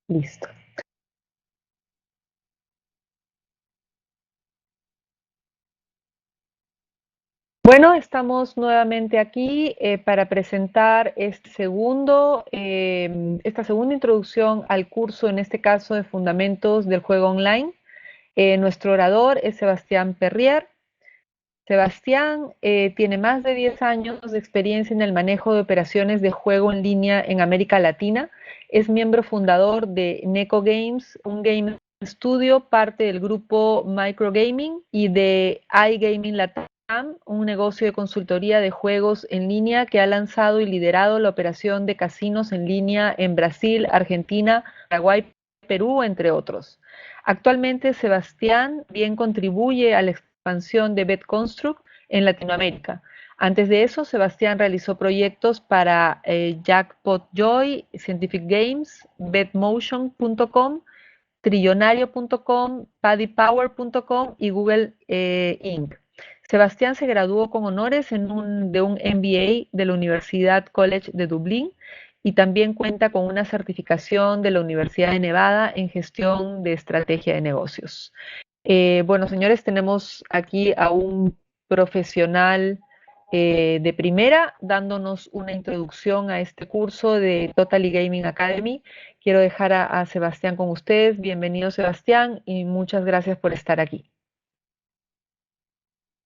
Listo. Bueno, estamos nuevamente aquí para presentar esta segunda introducción al curso, en este caso de Fundamentos del Juego Online. Nuestro orador es Sebastián Perrier. Sebastián tiene más de 10 años de experiencia en el manejo de operaciones de juego en línea en América Latina. Es miembro fundador de Neco Games, un game studio, parte del grupo Microgaming y de iGaming Latam, un negocio de consultoría de juegos en línea que ha lanzado y liderado la operación de casinos en línea en Brasil, Argentina, Paraguay, Perú, entre otros. Actualmente, Sebastián bien contribuye a la expansión de BetConstruct en Latinoamérica. Antes de eso, Sebastián realizó proyectos para Jackpot Joy, Scientific Games, betmotion.com, trillonario.com, paddypower.com y Google Inc. Sebastián se graduó con honores de un MBA de la Universidad College de Dublín y también cuenta con una certificación de la Universidad de Nevada en gestión de estrategia de negocios. Bueno, señores, tenemos aquí a un profesional de primera dándonos una introducción a este curso de Totally Gaming Academy. Quiero dejar a Sebastián con ustedes. Bienvenido, Sebastián, y muchas gracias por estar aquí.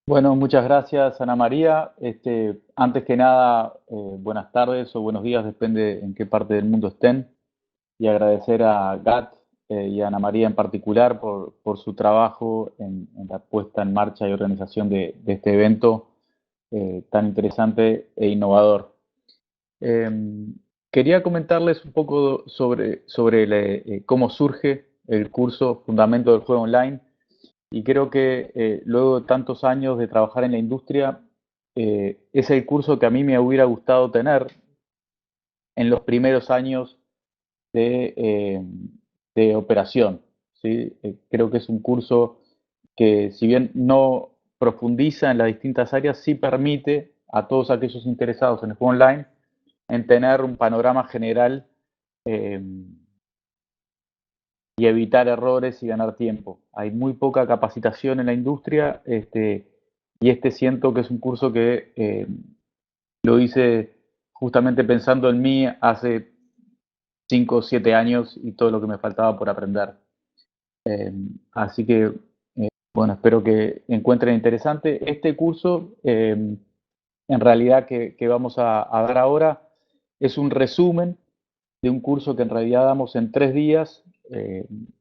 Bueno, muchas gracias, Ana María. Antes que nada, buenas tardes o buenos días, depende en qué parte del mundo estén. Y agradecer a Gat y a Ana María en particular por su trabajo en la puesta en marcha y organización de este evento tan interesante e innovador. Quería comentarles un poco sobre cómo surge el curso Fundamento del Juego Online. Y creo que luego de tantos años de trabajar en la industria, es el curso que a mí me hubiera gustado tener en los primeros años de, eh, de operación, ¿sí? Creo que es un curso que, si bien no profundiza en las distintas áreas, sí permite a todos aquellos interesados en el juego online en tener un panorama general eh, y evitar errores y ganar tiempo. Hay muy poca capacitación en la industria, y siento que es un curso que lo hice justamente pensando en mí hace 5 o 7 años y todo lo que me faltaba por aprender. Eh, Así que, bueno, espero que encuentren interesante este curso. En realidad que vamos a dar ahora es un resumen de un curso que en realidad damos en 3 días,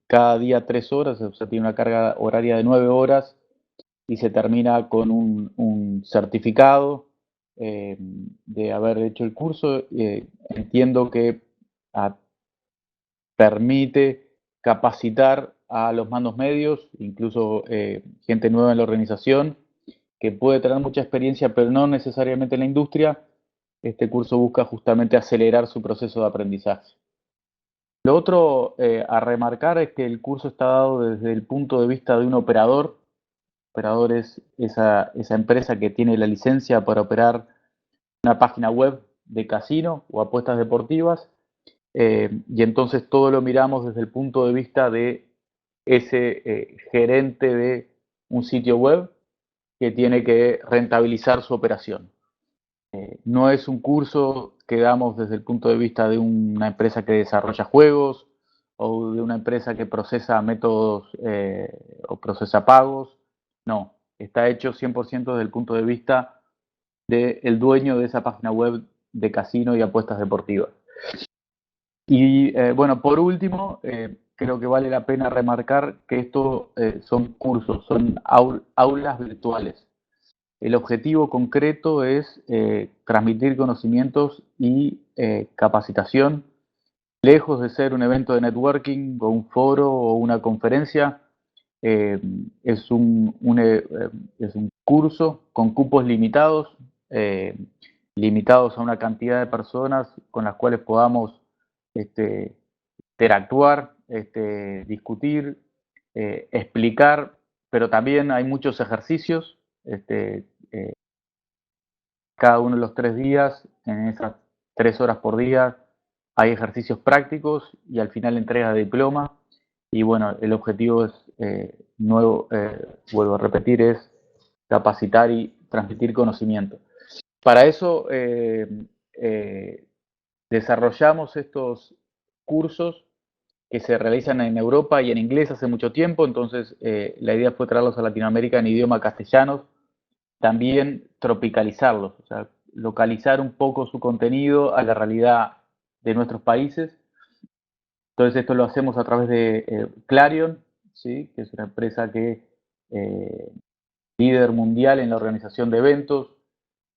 cada día 3 horas, o sea, tiene una carga horaria de 9 horas y se termina con un certificado de haber hecho el curso. Entiendo que ah, permite capacitar a los mandos medios, incluso gente nueva en la organización, que puede tener mucha experiencia, pero no necesariamente en la industria. Este curso busca justamente acelerar su proceso de aprendizaje. Lo otro a remarcar es que el curso está dado desde el punto de vista de un operador. Operador es esa empresa que tiene la licencia para operar una página web de casino o apuestas deportivas, y entonces todo lo miramos desde el punto de vista de ese gerente de un sitio web que tiene que rentabilizar su operación. No es un curso que damos desde el punto de vista de una empresa que desarrolla juegos o de una empresa que procesa métodos o procesa pagos. No, está hecho 100% desde el punto de vista del dueño de esa página web de casino y apuestas deportivas. Y bueno, por último, creo que vale la pena remarcar que esto son cursos, son aulas virtuales. El objetivo concreto es transmitir conocimientos y capacitación, lejos de ser un evento de networking o un foro o una conferencia. eh, es un curso con cupos limitados, eh, limitados a una cantidad de personas con las cuales podamos este, interactuar, discutir, explicar, pero también hay muchos ejercicios. Cada uno de los 3 días, en esas 3 horas por día, hay ejercicios prácticos y al final entrega de diploma. Y bueno, el objetivo es, vuelvo a repetir, es capacitar y transmitir conocimiento. Para eso desarrollamos estos cursos que se realizan en Europa y en inglés hace mucho tiempo, entonces la idea fue traerlos a Latinoamérica en idioma castellano, también tropicalizarlos, o sea, localizar un poco su contenido a la realidad de nuestros países. Entonces esto lo hacemos a través de Clarion, ¿sí? Que es una empresa que líder mundial en la organización de eventos,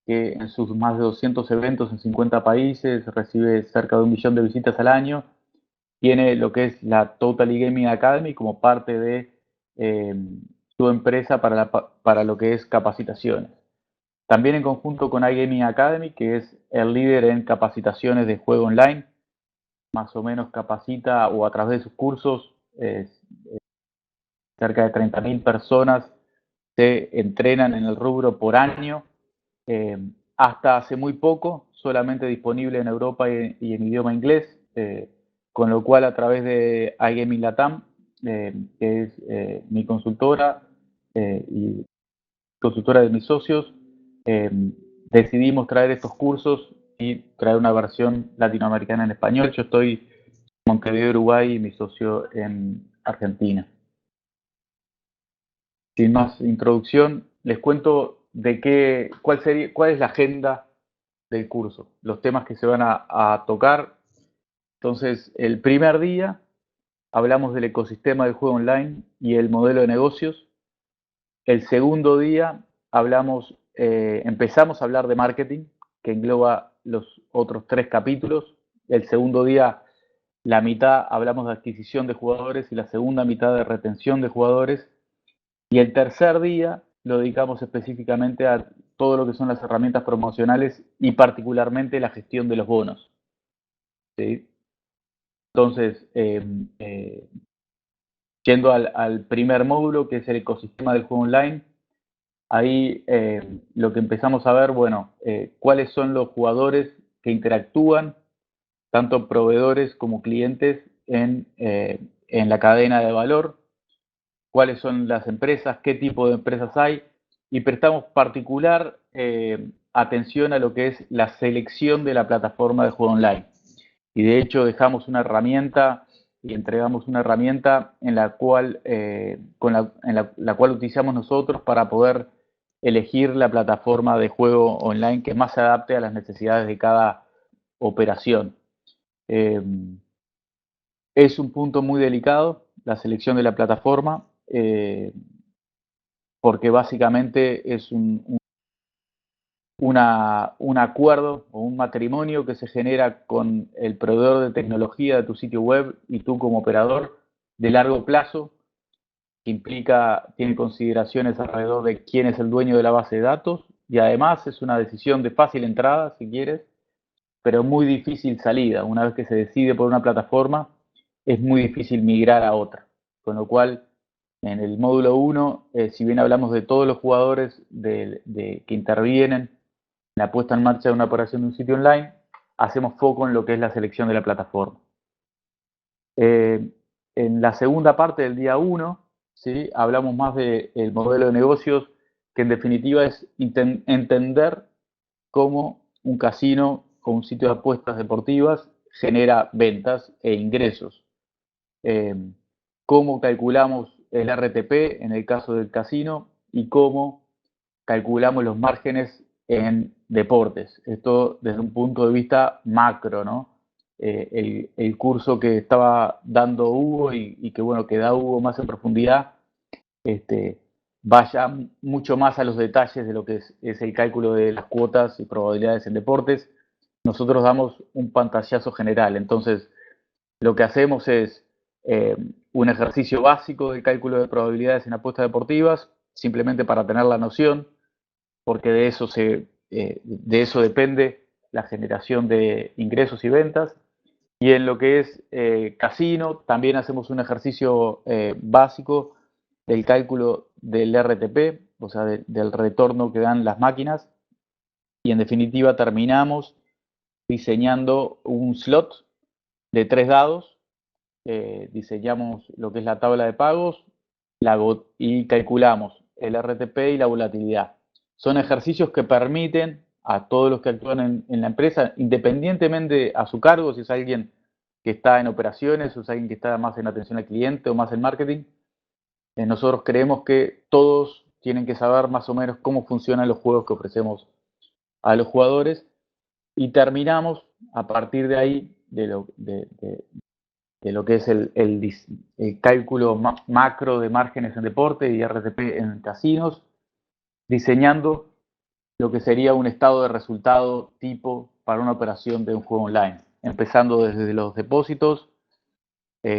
que en sus más de 200 eventos en 50 países recibe cerca de 1 millón de visitas al año. Tiene lo que es la Totally Gaming Academy como parte de su empresa para lo que es capacitaciones. También en conjunto con iGaming Academy, que es el líder en capacitaciones de juego online, más o menos capacita o a través de sus cursos cerca de 30.000 personas se entrenan en el rubro por año. Hasta hace muy poco, solamente disponible en Europa y en idioma inglés, con lo cual a través de iGaming Latam, que es mi consultora y consultora de mis socios, decidimos traer estos cursos y traer una versión latinoamericana en español. Yo estoy en Montevideo, Uruguay, y mi socio en Argentina. Sin más introducción, les cuento cuál es la agenda del curso, los temas que se van a tocar. Entonces, el primer día hablamos del ecosistema del juego online y el modelo de negocios. El segundo día empezamos a hablar de marketing, que engloba los otros 3 capítulos. El segundo día, la mitad hablamos de adquisición de jugadores y la segunda mitad de retención de jugadores. Y el tercer día lo dedicamos específicamente a todo lo que son las herramientas promocionales y particularmente la gestión de los bonos, ¿sí? Entonces, yendo al primer módulo, que es el ecosistema del juego online, ahí lo que empezamos a ver, bueno, cuáles son los jugadores que interactúan, tanto proveedores como clientes, en la cadena de valor, cuáles son las empresas, qué tipo de empresas hay, y prestamos particular atención a lo que es la selección de la plataforma de juego online. Y de hecho dejamos una herramienta y entregamos una herramienta en la cual, la cual utilizamos nosotros para poder elegir la plataforma de juego online que más se adapte a las necesidades de cada operación. Es un punto muy delicado la selección de la plataforma, porque básicamente es un acuerdo o un matrimonio que se genera con el proveedor de tecnología de tu sitio web y tú como operador de largo plazo, que tiene consideraciones alrededor de quién es el dueño de la base de datos y además es una decisión de fácil entrada, si quieres, pero muy difícil salida. Una vez que se decide por una plataforma, es muy difícil migrar a otra. Con lo cual, en el módulo 1, si bien hablamos de todos los jugadores que intervienen en la puesta en marcha de una operación de un sitio online, hacemos foco en lo que es la selección de la plataforma. En la segunda parte del día 1, ¿sí? Hablamos más del modelo de negocios, que en definitiva es entender cómo un casino o un sitio de apuestas deportivas genera ventas e ingresos. Cómo calculamos el RTP en el caso del casino y cómo calculamos los márgenes en deportes. Esto desde un punto de vista macro, ¿no? El curso que estaba dando Hugo y que bueno, que da Hugo más en profundidad, vaya mucho más a los detalles de lo que es el cálculo de las cuotas y probabilidades en deportes. Nosotros damos un pantallazo general. Entonces, lo que hacemos es un ejercicio básico de cálculo de probabilidades en apuestas deportivas, simplemente para tener la noción, porque de eso depende la generación de ingresos y ventas. Y en lo que es casino, también hacemos un ejercicio básico del cálculo del RTP, o sea, del retorno que dan las máquinas. Y en definitiva terminamos diseñando un slot de 3 dados, diseñamos lo que es la tabla de pagos y calculamos el RTP y la volatilidad. Son ejercicios que permiten a todos los que actúan en la empresa, independientemente a su cargo, si es alguien que está en operaciones o es alguien que está más en atención al cliente o más en marketing, nosotros creemos que todos tienen que saber más o menos cómo funcionan los juegos que ofrecemos a los jugadores y terminamos a partir de ahí, de lo que es el cálculo macro de márgenes en deporte y RTP en casinos, diseñando lo que sería un estado de resultado tipo para una operación de un juego online, empezando desde los depósitos,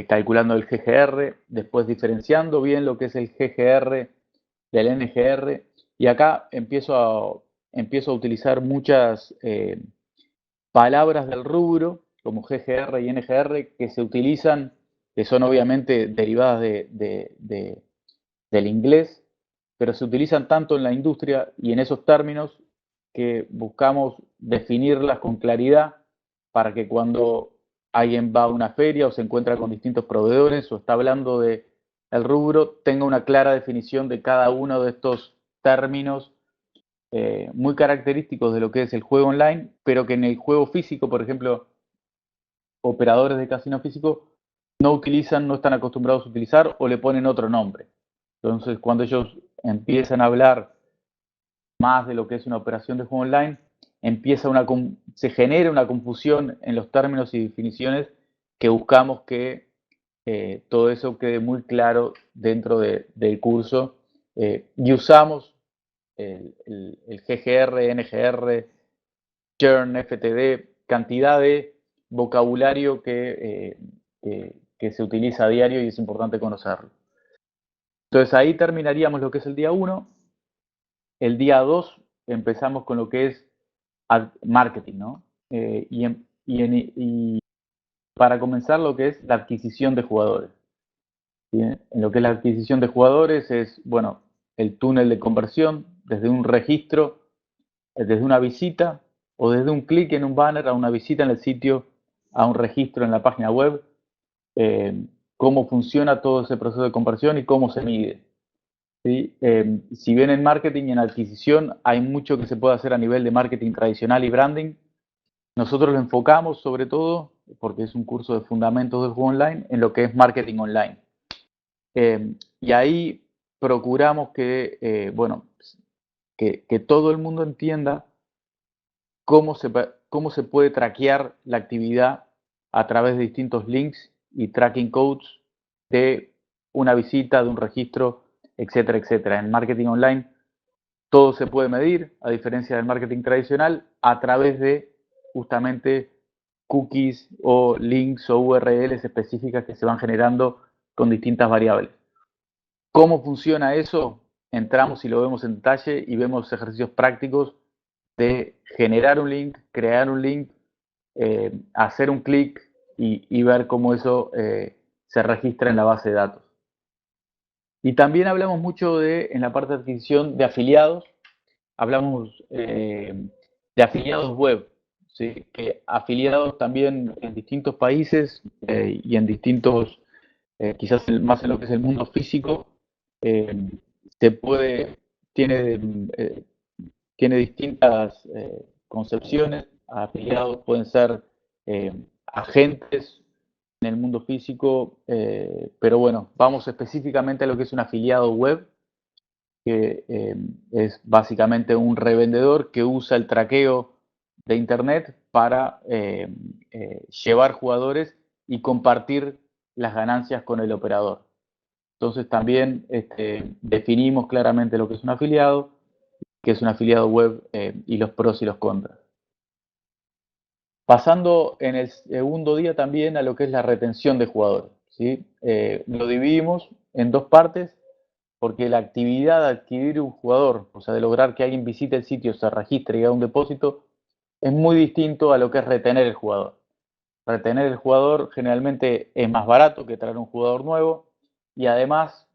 calculando el GGR, después diferenciando bien lo que es el GGR del NGR, y acá empiezo a utilizar muchas palabras del rubro, como GGR y NGR, que se utilizan, que son obviamente derivadas del inglés, pero se utilizan tanto en la industria y en esos términos que buscamos definirlas con claridad para que cuando alguien va a una feria o se encuentra con distintos proveedores o está hablando de el rubro, tenga una clara definición de cada uno de estos términos muy característicos de lo que es el juego online, pero que en el juego físico, por ejemplo, operadores de casino físico no utilizan, no están acostumbrados a utilizar o le ponen otro nombre. Entonces, cuando ellos empiezan a hablar más de lo que es una operación de juego online, se genera una confusión en los términos y definiciones que buscamos que todo eso quede muy claro dentro del curso y usamos el GGR, NGR, churn, FTD, cantidad de vocabulario que se utiliza a diario y es importante conocerlo. Entonces ahí terminaríamos lo que es el día 1. El día 2 empezamos con lo que es marketing, ¿no? Y para comenzar lo que es la adquisición de jugadores. ¿Bien? En lo que es la adquisición de jugadores es, bueno, el túnel de conversión desde un registro, desde una visita o desde un clic en un banner a una visita en el sitio, a un registro en la página web, cómo funciona todo ese proceso de conversión y cómo se mide. ¿Sí? Si bien en marketing y en adquisición hay mucho que se puede hacer a nivel de marketing tradicional y branding, nosotros lo enfocamos sobre todo, porque es un curso de fundamentos del juego online, en lo que es marketing online. Y ahí procuramos bueno, que todo el mundo entienda cómo se puede traquear la actividad a través de distintos links y tracking codes de una visita, de un registro, etcétera, etcétera. En marketing online todo se puede medir, a diferencia del marketing tradicional, a través de justamente cookies o links o URLs específicas que se van generando con distintas variables. ¿Cómo funciona eso? Entramos y lo vemos en detalle y vemos ejercicios prácticos de generar un link, crear un link, hacer un clic y ver cómo eso se registra en la base de datos. Y también hablamos mucho en la parte de adquisición de afiliados, hablamos de afiliados web, ¿sí? Que afiliados también en distintos países y en distintos, quizás más en lo que es el mundo físico, eh, se puede, tiene, eh, tiene distintas concepciones. Afiliados pueden ser agentes en el mundo físico, pero bueno, vamos específicamente a lo que es un afiliado web, que es básicamente un revendedor que usa el traqueo de Internet para llevar jugadores y compartir las ganancias con el operador. Entonces también definimos claramente lo que es un afiliado, que es un afiliado web y los pros y los contras. Pasando en el segundo día también a lo que es la retención de jugadores, ¿sí? Lo dividimos en dos partes porque la actividad de adquirir un jugador, o sea, de lograr que alguien visite el sitio, se registre y haga un depósito, es muy distinto a lo que es retener el jugador. Retener el jugador generalmente es más barato que traer un jugador nuevo y además,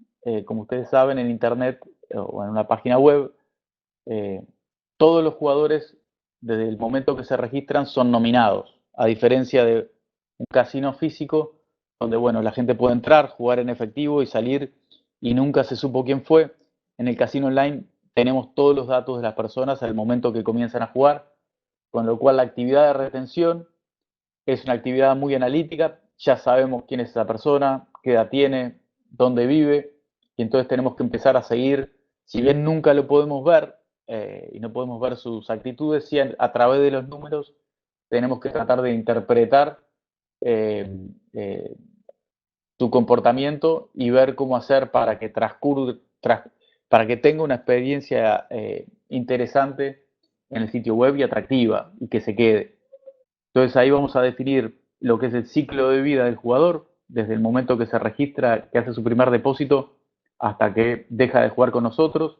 como ustedes saben, en Internet o en una página web, eh, todos los jugadores desde el momento que se registran son nominados, a diferencia de un casino físico donde, bueno, la gente puede entrar, jugar en efectivo y salir y nunca se supo quién fue. En el casino online tenemos todos los datos de las personas al momento que comienzan a jugar, con lo cual la actividad de retención es una actividad muy analítica, ya sabemos quién es esa persona, qué edad tiene, dónde vive, y entonces tenemos que empezar a seguir, si bien nunca lo podemos ver y no podemos ver sus actitudes, sí a través de los números tenemos que tratar de interpretar eh, eh, su comportamiento y ver cómo hacer para que para que tenga una experiencia interesante en el sitio web y atractiva y que se quede. Entonces ahí vamos a definir lo que es el ciclo de vida del jugador, desde el momento que se registra, que hace su primer depósito, hasta que deja de jugar con nosotros.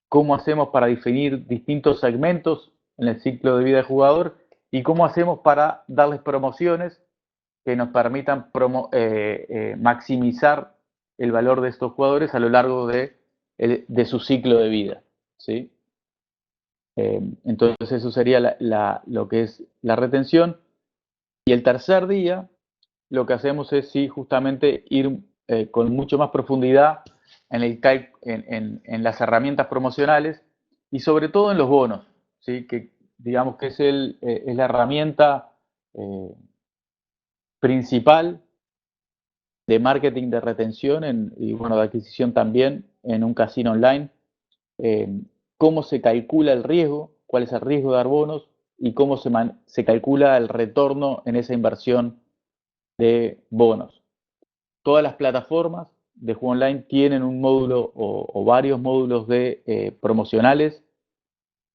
Cómo hacemos para definir distintos segmentos en el ciclo de vida del jugador y cómo hacemos para darles promociones que nos permitan maximizar el valor de estos jugadores a lo largo de su ciclo de vida. ¿Sí? Entonces eso sería lo que es la retención. Y el tercer día lo que hacemos es sí, justamente ir con mucho más profundidad en las herramientas promocionales y sobre todo en los bonos, ¿sí? Que digamos que es la herramienta eh, principal de marketing de retención y bueno, de adquisición también en un casino online. eh, Cómo se calcula el riesgo, cuál es el riesgo de dar bonos y cómo se calcula el retorno en esa inversión de bonos. Todas las plataformas de juego online tienen un módulo o varios módulos de promocionales.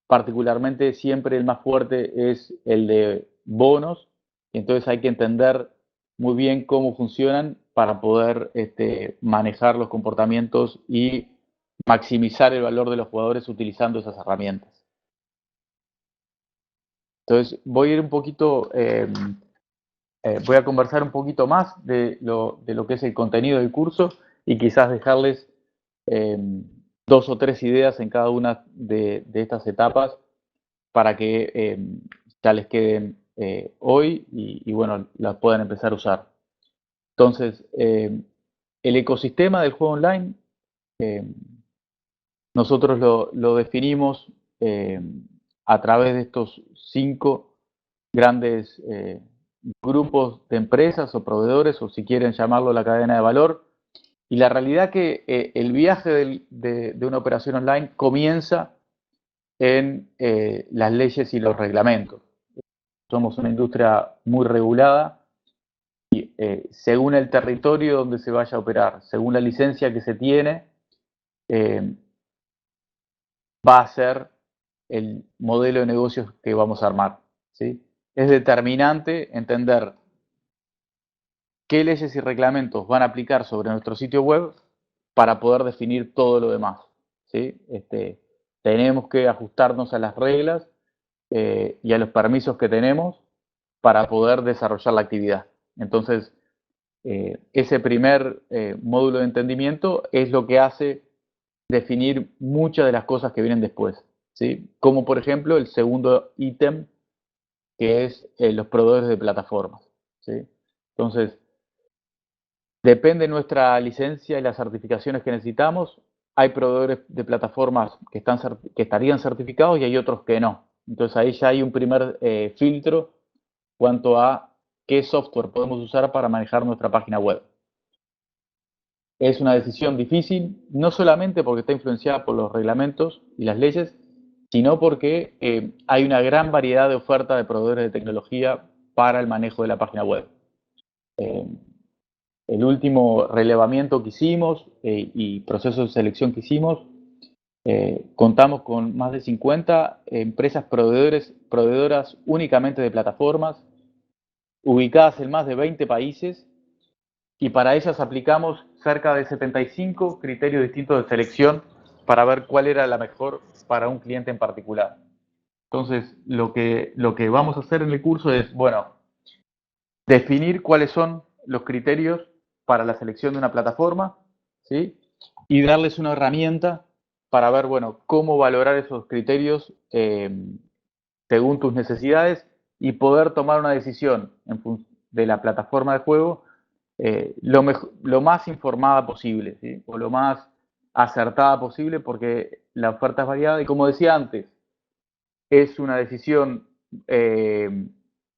Particularmente siempre el más fuerte es el de bonos. Entonces hay que entender muy bien cómo funcionan para poder manejar los comportamientos y maximizar el valor de los jugadores utilizando esas herramientas. Entonces voy a ir un poquito, voy a conversar un poquito más de lo que es el contenido del curso y quizás dejarles eh, dos o tres ideas en cada una de estas etapas para que ya les queden hoy y bueno, las puedan empezar a usar. Entonces, el ecosistema del juego online, eh, nosotros lo definimos a través de estos 5 grandes grupos de empresas o proveedores, o si quieren llamarlo la cadena de valor. Y la realidad que el viaje de una operación online comienza en las leyes y los reglamentos. Somos una industria muy regulada y según el territorio donde se vaya a operar, según la licencia que se tiene, eh, va a ser el modelo de negocios que vamos a armar. ¿Sí? Es determinante entender qué leyes y reglamentos van a aplicar sobre nuestro sitio web para poder definir todo lo demás. ¿Sí? Tenemos que ajustarnos a las reglas y a los permisos que tenemos para poder desarrollar la actividad. Entonces, ese primer módulo de entendimiento es lo que hace definir muchas de las cosas que vienen después, ¿sí? Como por ejemplo el segundo ítem, que es los proveedores de plataformas, ¿sí? Entonces, depende de nuestra licencia y las certificaciones que necesitamos. Hay proveedores de plataformas que estarían certificados y hay otros que no. Entonces ahí ya hay un primer filtro cuanto a qué software podemos usar para manejar nuestra página web. Es una decisión difícil, no solamente porque está influenciada por los reglamentos y las leyes, sino porque hay una gran variedad de ofertas de proveedores de tecnología para el manejo de la página web. El último relevamiento que hicimos y proceso de selección que hicimos, contamos con más de 50 empresas proveedoras únicamente de plataformas, ubicadas en más de 20 países, y para ellas aplicamos cerca de 75 criterios distintos de selección para ver cuál era la mejor para un cliente en particular. Entonces, lo que vamos a hacer en el curso es, bueno, definir cuáles son los criterios para la selección de una plataforma, ¿sí? Y darles una herramienta para ver, bueno, cómo valorar esos criterios según tus necesidades y poder tomar una decisión de la plataforma de juego lo más informada posible, ¿sí? O lo más acertada posible, porque la oferta es variada y, como decía antes, es una decisión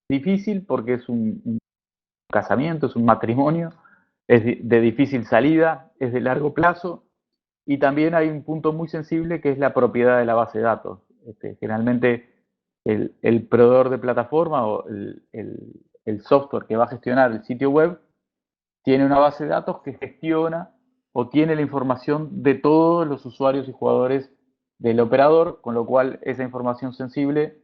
difícil porque es un casamiento, es un matrimonio, es de difícil salida, es de largo plazo, y también hay un punto muy sensible que es la propiedad de la base de datos. Generalmente el proveedor de plataforma o el software que va a gestionar el sitio web tiene una base de datos que gestiona o tiene la información de todos los usuarios y jugadores del operador, con lo cual esa información sensible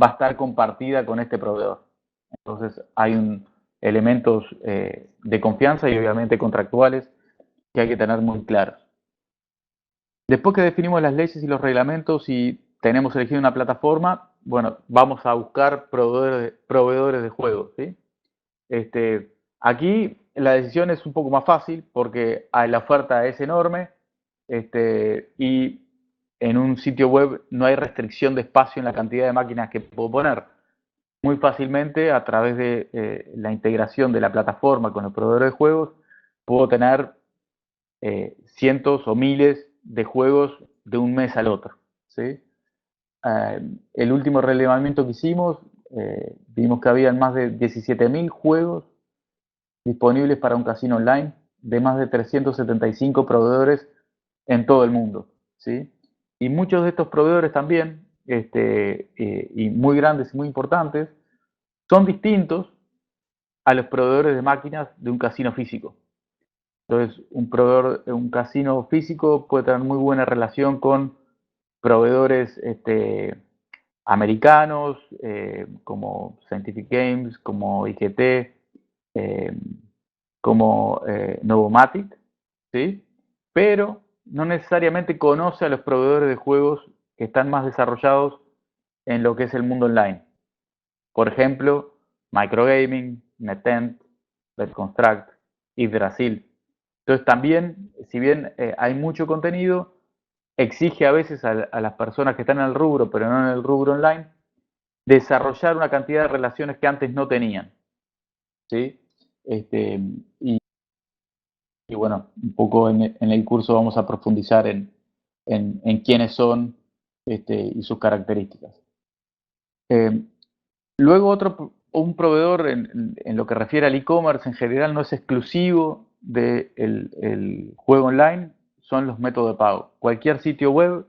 va a estar compartida con este proveedor. Entonces hay elementos de confianza y obviamente contractuales que hay que tener muy claros. Después que definimos las leyes y los reglamentos y tenemos elegido una plataforma, bueno, vamos a buscar proveedores de juegos, ¿sí? Aquí la decisión es un poco más fácil porque la oferta es enorme y en un sitio web no hay restricción de espacio en la cantidad de máquinas que puedo poner. Muy fácilmente, a través de la integración de la plataforma con el proveedor de juegos, puedo tener cientos o miles de juegos de un mes al otro, ¿sí? El último relevamiento que hicimos, vimos que había más de 17.000 juegos disponibles para un casino online de más de 375 proveedores en todo el mundo, ¿sí? Y muchos de estos proveedores también, y muy grandes y muy importantes, son distintos a los proveedores de máquinas de un casino físico. Entonces, un proveedor de un casino físico puede tener muy buena relación con proveedores americanos, como Scientific Games, como IGT, como Novomatic, ¿sí? Pero no necesariamente conoce a los proveedores de juegos que están más desarrollados en lo que es el mundo online. Por ejemplo, Microgaming, NetEnt, BetConstruct y Brasil. Entonces también, si bien hay mucho contenido, exige a veces a las personas que están en el rubro, pero no en el rubro online, desarrollar una cantidad de relaciones que antes no tenían, ¿sí? Y bueno, un poco en el curso vamos a profundizar en quiénes son y sus características. Luego un proveedor en lo que refiere al e-commerce en general no es exclusivo del juego online, son los métodos de pago. Cualquier sitio web,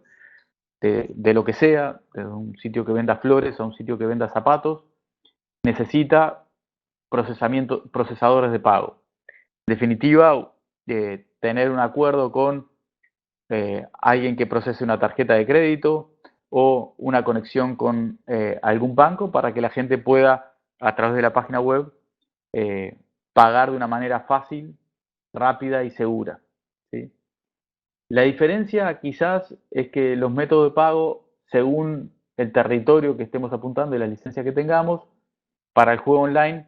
de lo que sea, de un sitio que venda flores a un sitio que venda zapatos, necesita procesadores de pago. En definitiva, tener un acuerdo con alguien que procese una tarjeta de crédito o una conexión con algún banco para que la gente pueda, a través de la página web, pagar de una manera fácil, rápida y segura, ¿sí? La diferencia quizás es que los métodos de pago, según el territorio que estemos apuntando y la licencia que tengamos, para el juego online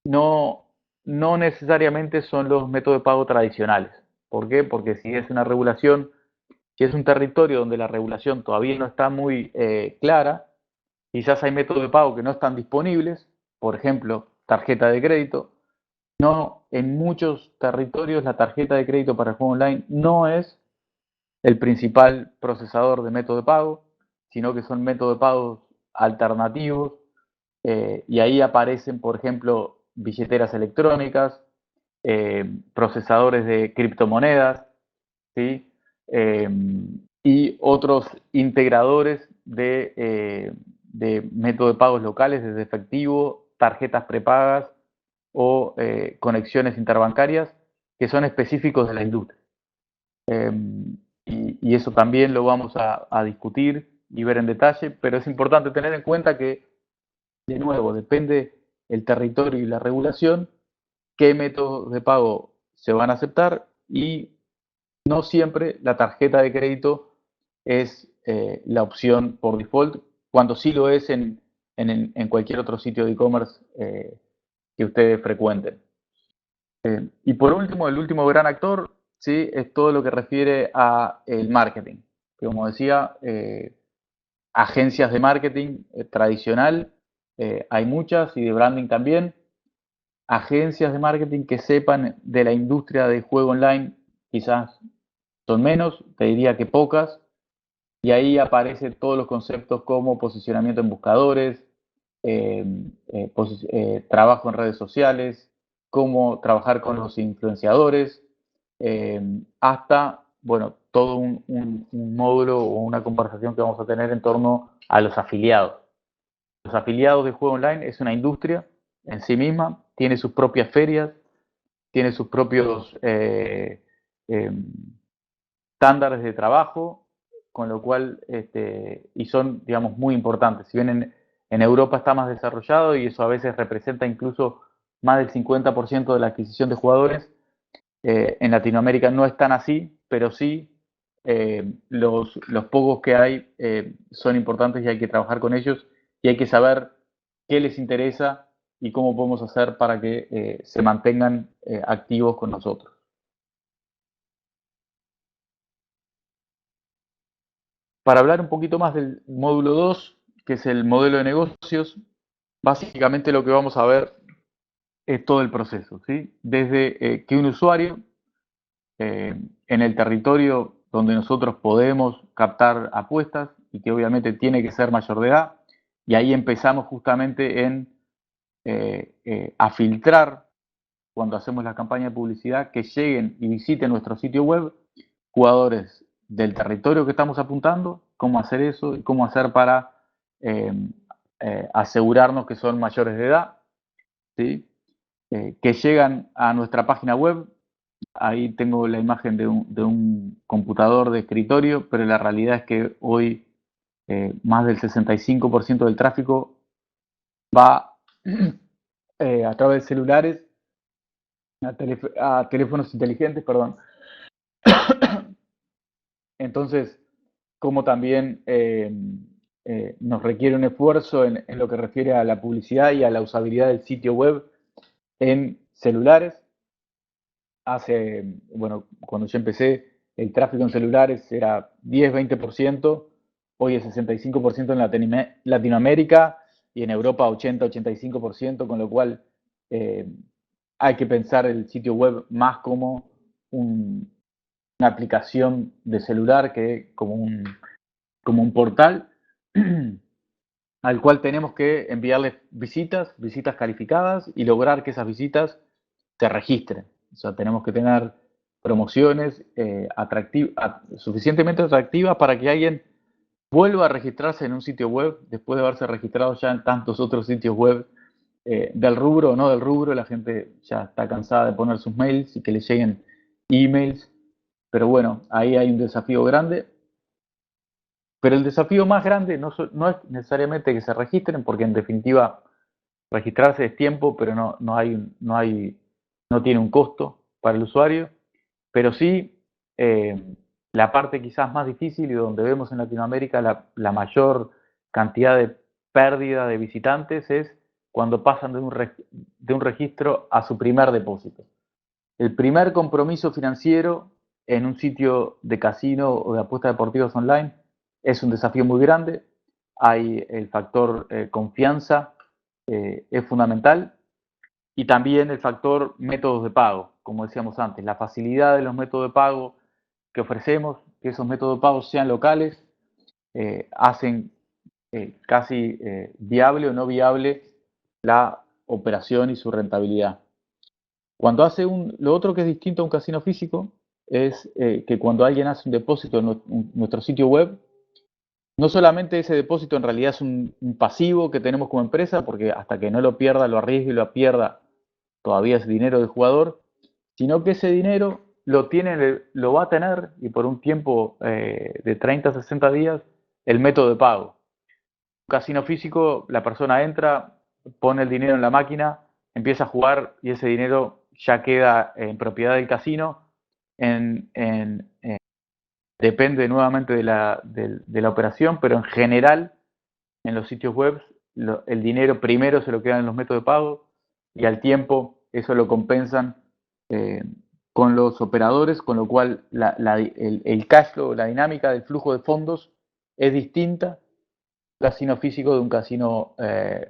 no, no necesariamente son los métodos de pago tradicionales. ¿Por qué? Porque si es una regulación, si es un territorio donde la regulación todavía no está muy clara, quizás hay métodos de pago que no están disponibles, por ejemplo, tarjeta de crédito. No, en muchos territorios la tarjeta de crédito para el juego online no es el principal procesador de método de pago, sino que son métodos de pago alternativos, y ahí aparecen, por ejemplo, billeteras electrónicas, procesadores de criptomonedas, ¿sí? Y otros integradores de métodos de pagos locales, desde efectivo, tarjetas prepagas o conexiones interbancarias que son específicos de la industria. Y eso también lo vamos a discutir y ver en detalle, pero es importante tener en cuenta que, de nuevo, depende el territorio y la regulación, qué métodos de pago se van a aceptar, y no siempre la tarjeta de crédito es la opción por default, cuando sí lo es en cualquier otro sitio de e-commerce que ustedes frecuenten. Y por último, el último gran actor, ¿sí?, es todo lo que refiere a el marketing. Como decía, agencias de marketing tradicional, hay muchas, y de branding también. agencias de marketing que sepan de la industria de juego online, quizás son menos, te diría que pocas, y ahí aparecen todos los conceptos como posicionamiento en buscadores, trabajo en redes sociales, cómo trabajar con los influenciadores, hasta, bueno, todo un módulo o una conversación que vamos a tener en torno a los afiliados. Los afiliados de juego online es una industria en sí misma, tiene sus propias ferias, tiene sus propios estándares de trabajo, con lo cual, y son, digamos, muy importantes. Si bien en Europa está más desarrollado y eso a veces representa incluso más del 50% de la adquisición de jugadores, en Latinoamérica no es tan así, pero sí los pocos que hay son importantes y hay que trabajar con ellos y hay que saber qué les interesa y cómo podemos hacer para que se mantengan activos con nosotros. Para hablar un poquito más del módulo 2, que es el modelo de negocios, básicamente lo que vamos a ver es todo el proceso, ¿sí? Desde que un usuario en el territorio donde nosotros podemos captar apuestas y que obviamente tiene que ser mayor de edad, y ahí empezamos justamente a filtrar cuando hacemos la campaña de publicidad que lleguen y visiten nuestro sitio web jugadores del territorio que estamos apuntando, cómo hacer eso y cómo hacer para eh, asegurarnos que son mayores de edad, ¿sí? Que llegan a nuestra página web. Ahí tengo la imagen de un computador de escritorio, pero la realidad es que hoy más del 65% del tráfico va a través de celulares, a teléfonos inteligentes, perdón. Entonces, como también nos requiere un esfuerzo en lo que refiere a la publicidad y a la usabilidad del sitio web en celulares. Bueno, cuando yo empecé, el tráfico en celulares era 10-20%, hoy es 65% en Latinoamérica y en Europa 80-85%, con lo cual hay que pensar el sitio web más como una aplicación de celular que como un portal al cual tenemos que enviarles visitas calificadas y lograr que esas visitas se registren. O sea, tenemos que tener promociones suficientemente atractivas para que alguien vuelva a registrarse en un sitio web después de haberse registrado ya en tantos otros sitios web del rubro o no del rubro. La gente ya está cansada de poner sus mails y que le lleguen emails. Pero bueno, ahí hay un desafío grande. Pero el desafío más grande no es necesariamente que se registren, porque en definitiva registrarse es tiempo, pero no tiene un costo para el usuario. Pero sí, la parte quizás más difícil y donde vemos en Latinoamérica la mayor cantidad de pérdida de visitantes es cuando pasan de un registro a su primer depósito. El primer compromiso financiero en un sitio de casino o de apuestas deportivas online es un desafío muy grande. Hay el factor confianza, es fundamental, y también el factor métodos de pago, como decíamos antes, la facilidad de los métodos de pago que ofrecemos, que esos métodos de pago sean locales, hacen casi viable o no viable la operación y su rentabilidad. Cuando lo otro que es distinto a un casino físico es que cuando alguien hace un depósito en nuestro sitio web, no solamente ese depósito en realidad es un pasivo que tenemos como empresa, porque hasta que no lo pierda, lo arriesgue y lo pierda, todavía es dinero del jugador, sino que ese dinero lo va a tener y por un tiempo de 30 a 60 días el método de pago. Un casino físico, la persona entra, pone el dinero en la máquina, empieza a jugar y ese dinero ya queda en propiedad del casino. Depende nuevamente de la operación, pero en general en los sitios web el dinero primero se lo quedan en los métodos de pago y al tiempo eso lo compensan eh, con los operadores, con lo cual el cash flow, la dinámica del flujo de fondos es distinta casino físico de un casino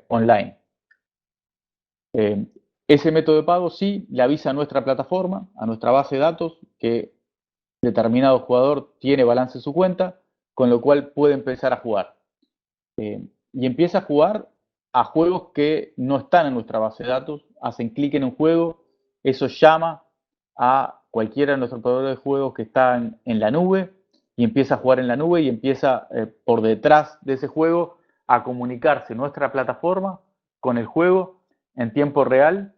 online. Ese método de pago sí le avisa a nuestra plataforma, a nuestra base de datos, que determinado jugador tiene balance en su cuenta, con lo cual puede empezar a jugar. Y empieza a jugar a juegos que no están en nuestra base de datos, hacen clic en un juego, eso llama a cualquiera de nuestros proveedores de juegos que están en la nube y empieza a jugar en la nube y empieza por detrás de ese juego a comunicarse nuestra plataforma con el juego en tiempo real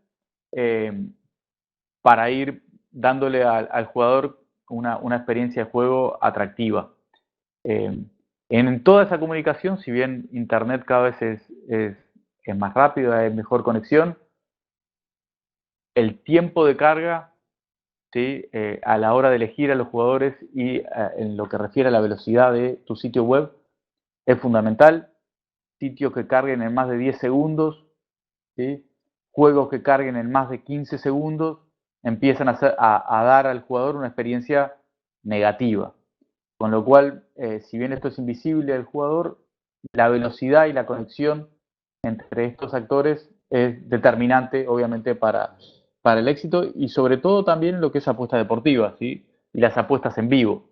para ir dándole al jugador una experiencia de juego atractiva. En toda esa comunicación, si bien Internet cada vez es más rápido, hay mejor conexión, el tiempo de carga, ¿sí? A la hora de elegir a los jugadores y en lo que refiere a la velocidad de tu sitio web es fundamental. Sitios que carguen en más de 10 segundos, ¿sí? Juegos que carguen en más de 15 segundos empiezan a dar al jugador una experiencia negativa. Con lo cual, si bien esto es invisible al jugador, la velocidad y la conexión entre estos actores es determinante, obviamente, para el éxito y sobre todo también lo que es apuestas deportivas, ¿sí? Y las apuestas en vivo.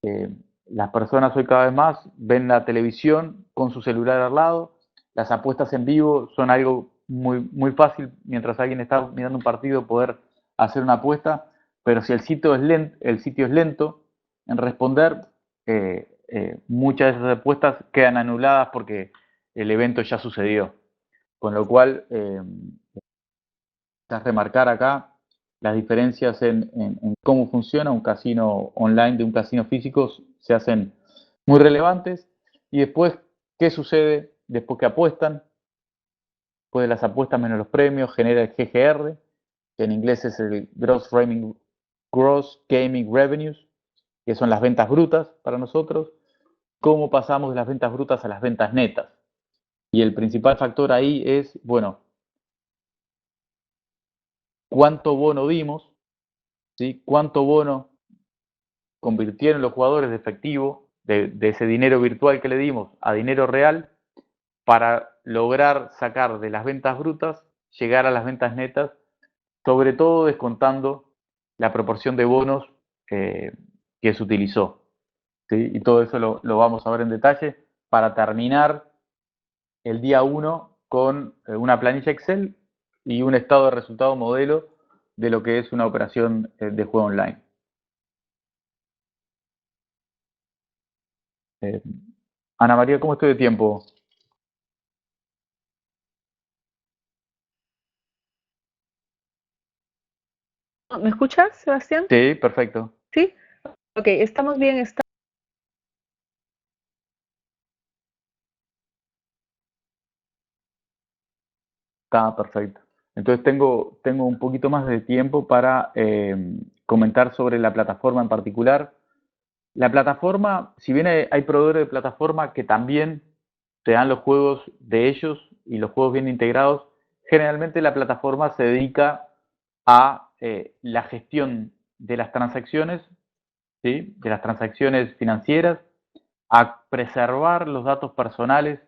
Eh, las personas hoy cada vez más ven la televisión con su celular al lado. Las apuestas en vivo son algo muy fácil mientras alguien está mirando un partido poder hacer una apuesta, pero si el sitio es lento en responder, muchas de esas apuestas quedan anuladas porque el evento ya sucedió. Con lo cual, remarcar acá las diferencias en cómo funciona un casino online de un casino físico se hacen muy relevantes. Y después, ¿qué sucede después que apuestan? Después de las apuestas menos los premios, genera el GGR, que en inglés es el Gross Gaming Revenues, que son las ventas brutas para nosotros. ¿Cómo pasamos de las ventas brutas a las ventas netas? Y el principal factor ahí es, bueno, ¿cuánto bono dimos? ¿Sí? ¿Cuánto bono convirtieron los jugadores de efectivo, de ese dinero virtual que le dimos, a dinero real, para lograr sacar de las ventas brutas, llegar a las ventas netas, sobre todo descontando la proporción de bonos que se utilizó? ¿Sí? Y todo eso lo vamos a ver en detalle para terminar el día 1 con una planilla Excel y un estado de resultado modelo de lo que es una operación de juego online. Ana María, ¿cómo estoy de tiempo? ¿Me escuchas, Sebastián? Sí, perfecto. Sí. Ok, estamos bien. Está perfecto. Entonces tengo un poquito más de tiempo para comentar sobre la plataforma en particular. La plataforma, si bien hay proveedores de plataforma que también te dan los juegos de ellos y los juegos bien integrados, generalmente la plataforma se dedica a la gestión de las transacciones, ¿sí? De las transacciones financieras, a preservar los datos personales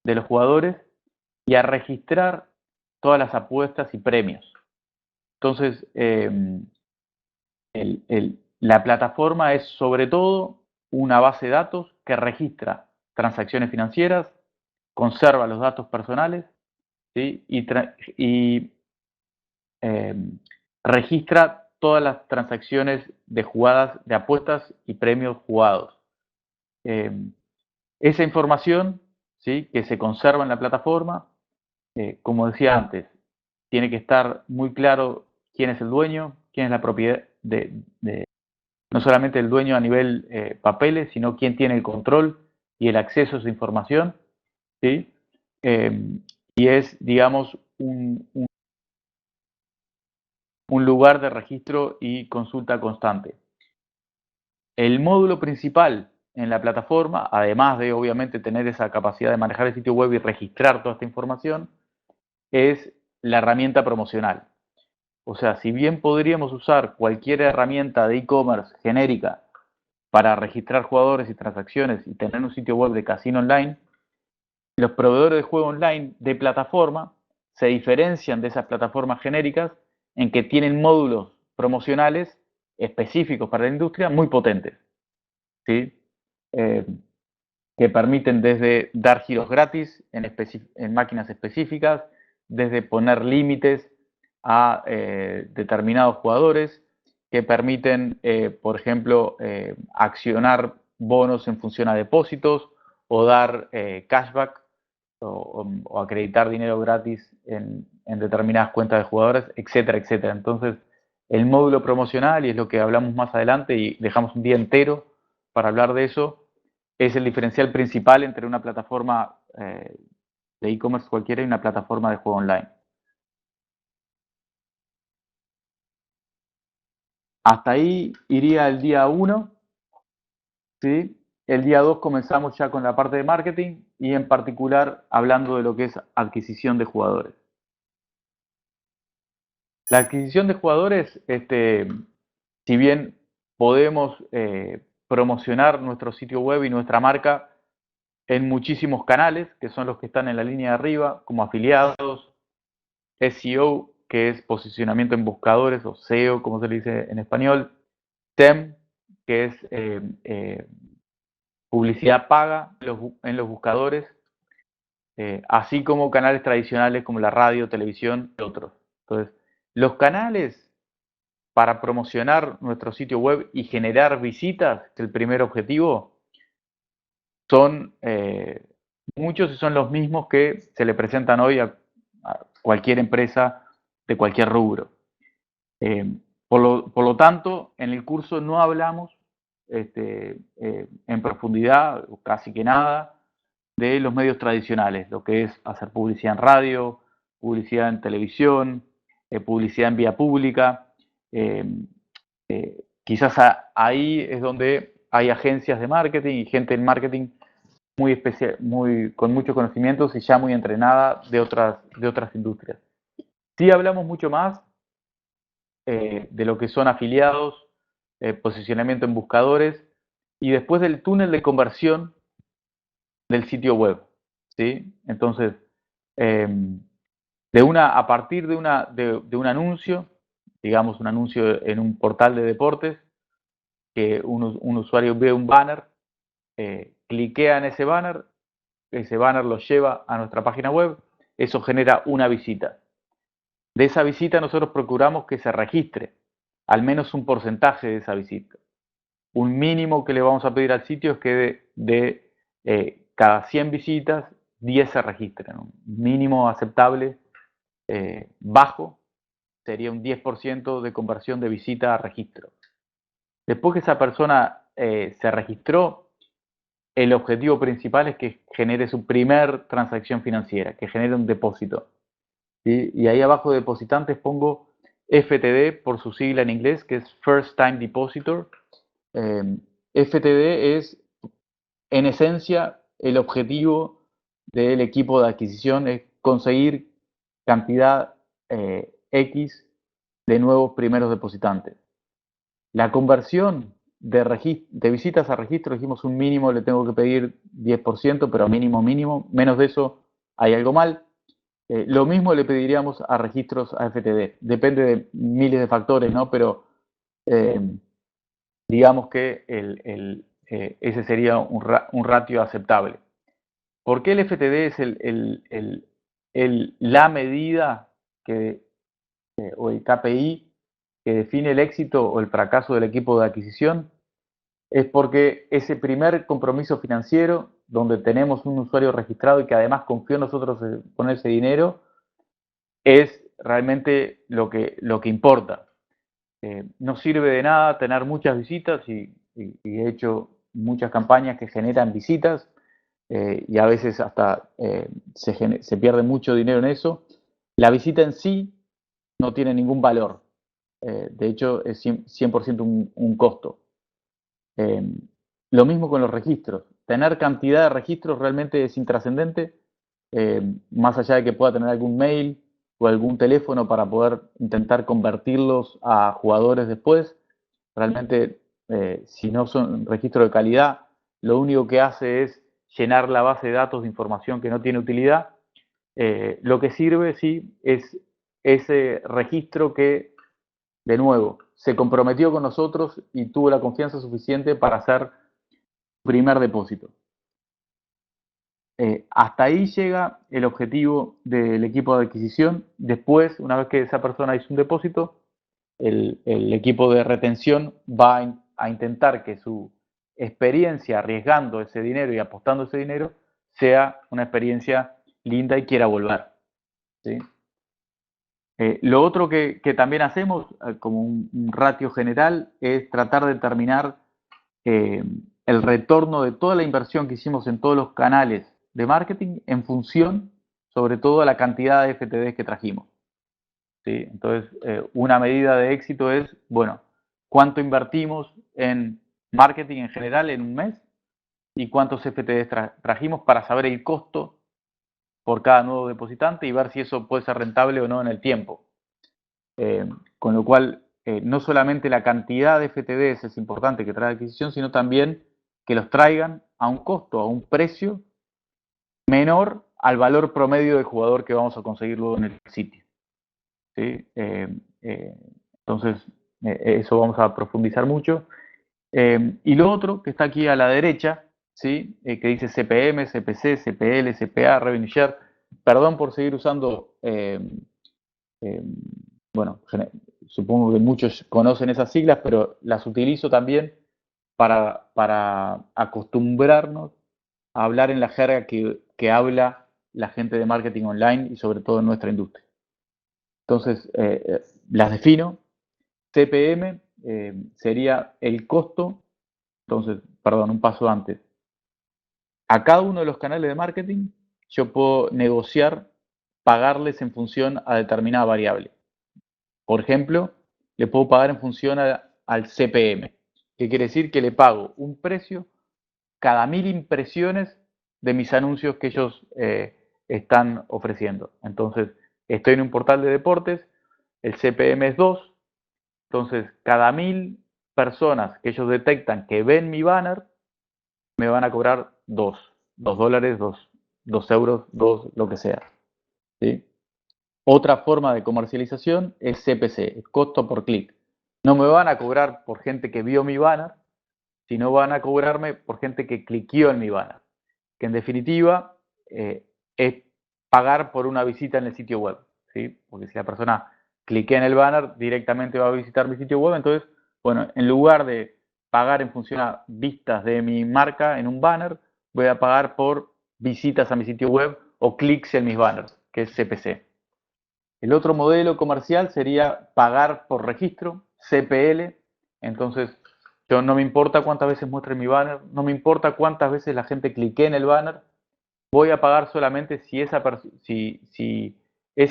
de los jugadores y a registrar todas las apuestas y premios. Entonces, la plataforma es sobre todo una base de datos que registra transacciones financieras, conserva los datos personales, ¿sí? y eh, registra todas las transacciones de jugadas, de apuestas y premios jugados. Eh, esa información, ¿sí? Que se conserva en la plataforma, como decía antes, tiene que estar muy claro quién es el dueño, quién es la propiedad no solamente el dueño a nivel papeles, sino quién tiene el control y el acceso a esa información, ¿sí? Y es, digamos, un lugar de registro y consulta constante. El módulo principal en la plataforma, además de obviamente tener esa capacidad de manejar el sitio web y registrar toda esta información, es la herramienta promocional. O sea, si bien podríamos usar cualquier herramienta de e-commerce genérica para registrar jugadores y transacciones y tener un sitio web de casino online, los proveedores de juego online de plataforma se diferencian de esas plataformas genéricas en que tienen módulos promocionales específicos para la industria muy potentes, ¿sí? Que permiten desde dar giros gratis en máquinas específicas, desde poner límites a determinados jugadores, que permiten, por ejemplo, accionar bonos en función a depósitos o dar cashback o acreditar dinero gratis en determinadas cuentas de jugadores, etcétera, etcétera. Entonces, el módulo promocional, y es lo que hablamos más adelante, y dejamos un día entero para hablar de eso, es el diferencial principal entre una plataforma de e-commerce cualquiera y una plataforma de juego online. Hasta ahí iría el día 1, ¿sí? El día 2 comenzamos ya con la parte de marketing y en particular hablando de lo que es adquisición de jugadores. La adquisición de jugadores, si bien podemos promocionar nuestro sitio web y nuestra marca en muchísimos canales, que son los que están en la línea de arriba, como afiliados, SEO, que es posicionamiento en buscadores, o SEO, como se le dice en español, SEM, que es publicidad paga en los buscadores, así como canales tradicionales como la radio, televisión y otros. Entonces, los canales para promocionar nuestro sitio web y generar visitas, que es el primer objetivo, son muchos y son los mismos que se le presentan hoy a cualquier empresa de cualquier rubro. Por lo tanto, en el curso no hablamos en profundidad, casi que nada, de los medios tradicionales, lo que es hacer publicidad en radio, publicidad en televisión, publicidad en vía pública. Quizás ahí es donde hay agencias de marketing y gente en marketing muy especial, con muchos conocimientos y ya muy entrenada de otras industrias. Sí hablamos mucho más de lo que son afiliados, posicionamiento en buscadores y después del túnel de conversión del sitio web, ¿sí? Entonces, a partir de un anuncio, digamos un anuncio en un portal de deportes, que un usuario ve un banner, cliquea en ese banner lo lleva a nuestra página web, eso genera una visita. De esa visita nosotros procuramos que se registre al menos un porcentaje de esa visita. Un mínimo que le vamos a pedir al sitio es que de cada 100 visitas, 10 se registren. Un mínimo aceptable bajo sería un 10% de conversión de visita a registro. Después que esa persona se registró, el objetivo principal es que genere su primer transacción financiera, que genere un depósito. ¿Sí? Y ahí abajo de depositantes pongo FTD por su sigla en inglés, que es First Time Depositor. FTD es, en esencia, el objetivo del equipo de adquisición, es conseguir cantidad X de nuevos primeros depositantes. La conversión de visitas a registro, dijimos un mínimo, le tengo que pedir 10%, pero mínimo, menos de eso hay algo mal. Lo mismo le pediríamos a registros a FTD. Depende de miles de factores, ¿no? Pero digamos que ese sería un ratio aceptable. ¿Por qué el FTD es la medida o el KPI que define el éxito o el fracaso del equipo de adquisición? Es porque ese primer compromiso financiero, donde tenemos un usuario registrado y que además confía en nosotros en poner ese dinero, es realmente lo que importa. No sirve de nada tener muchas visitas y he hecho muchas campañas que generan visitas y a veces hasta se pierde mucho dinero en eso. La visita en sí no tiene ningún valor. De hecho, es 100% un costo. Lo mismo con los registros. Tener cantidad de registros realmente es intrascendente, más allá de que pueda tener algún mail o algún teléfono para poder intentar convertirlos a jugadores después. Realmente, si no son registros de calidad, lo único que hace es llenar la base de datos de información que no tiene utilidad. Lo que sirve, sí, es ese registro que, de nuevo, se comprometió con nosotros y tuvo la confianza suficiente para hacer primer depósito. Hasta ahí llega el objetivo del equipo de adquisición. Después, una vez que esa persona hizo un depósito, el equipo de retención va a intentar que su experiencia arriesgando ese dinero y apostando ese dinero sea una experiencia linda y quiera volver. ¿Sí? Lo otro que también hacemos, como un ratio general, es tratar de determinar el retorno de toda la inversión que hicimos en todos los canales de marketing en función, sobre todo, a la cantidad de FTDs que trajimos. ¿Sí? Entonces, una medida de éxito es, bueno, cuánto invertimos en marketing en general en un mes y cuántos FTDs trajimos para saber el costo por cada nuevo depositante y ver si eso puede ser rentable o no en el tiempo. Con lo cual, no solamente la cantidad de FTDs es importante que trae adquisición, sino también que los traigan a un costo, a un precio menor al valor promedio del jugador que vamos a conseguir luego en el sitio. ¿Sí? Entonces, eso vamos a profundizar mucho. Y lo otro que está aquí a la derecha, ¿sí? Que dice CPM, CPC, CPL, CPA, Revenue Share. Perdón por seguir usando, bueno, supongo que muchos conocen esas siglas, pero las utilizo también para acostumbrarnos a hablar en la jerga que habla la gente de marketing online y sobre todo en nuestra industria. Entonces, las defino. CPM sería el costo. Entonces, perdón, un paso antes. A cada uno de los canales de marketing yo puedo negociar, pagarles en función a determinada variable. Por ejemplo, le puedo pagar en función al CPM, que quiere decir que le pago un precio cada 1000 impresiones de mis anuncios que ellos están ofreciendo. Entonces, estoy en un portal de deportes, el CPM es 2, entonces cada 1000 personas que ellos detectan que ven mi banner, me van a cobrar 2 dólares, 2 euros, 2 lo que sea. ¿Sí? Otra forma de comercialización es CPC, costo por clic. No me van a cobrar por gente que vio mi banner, sino van a cobrarme por gente que cliqueó en mi banner. Que en definitiva es pagar por una visita en el sitio web. ¿Sí? Porque si la persona cliquea en el banner, directamente va a visitar mi sitio web. Entonces, bueno, en lugar de pagar en función a vistas de mi marca en un banner, voy a pagar por visitas a mi sitio web o clics en mis banners, que es CPC. El otro modelo comercial sería pagar por registro, CPL. Entonces, yo no me importa cuántas veces muestre mi banner, no me importa cuántas veces la gente clique en el banner, voy a pagar solamente si ese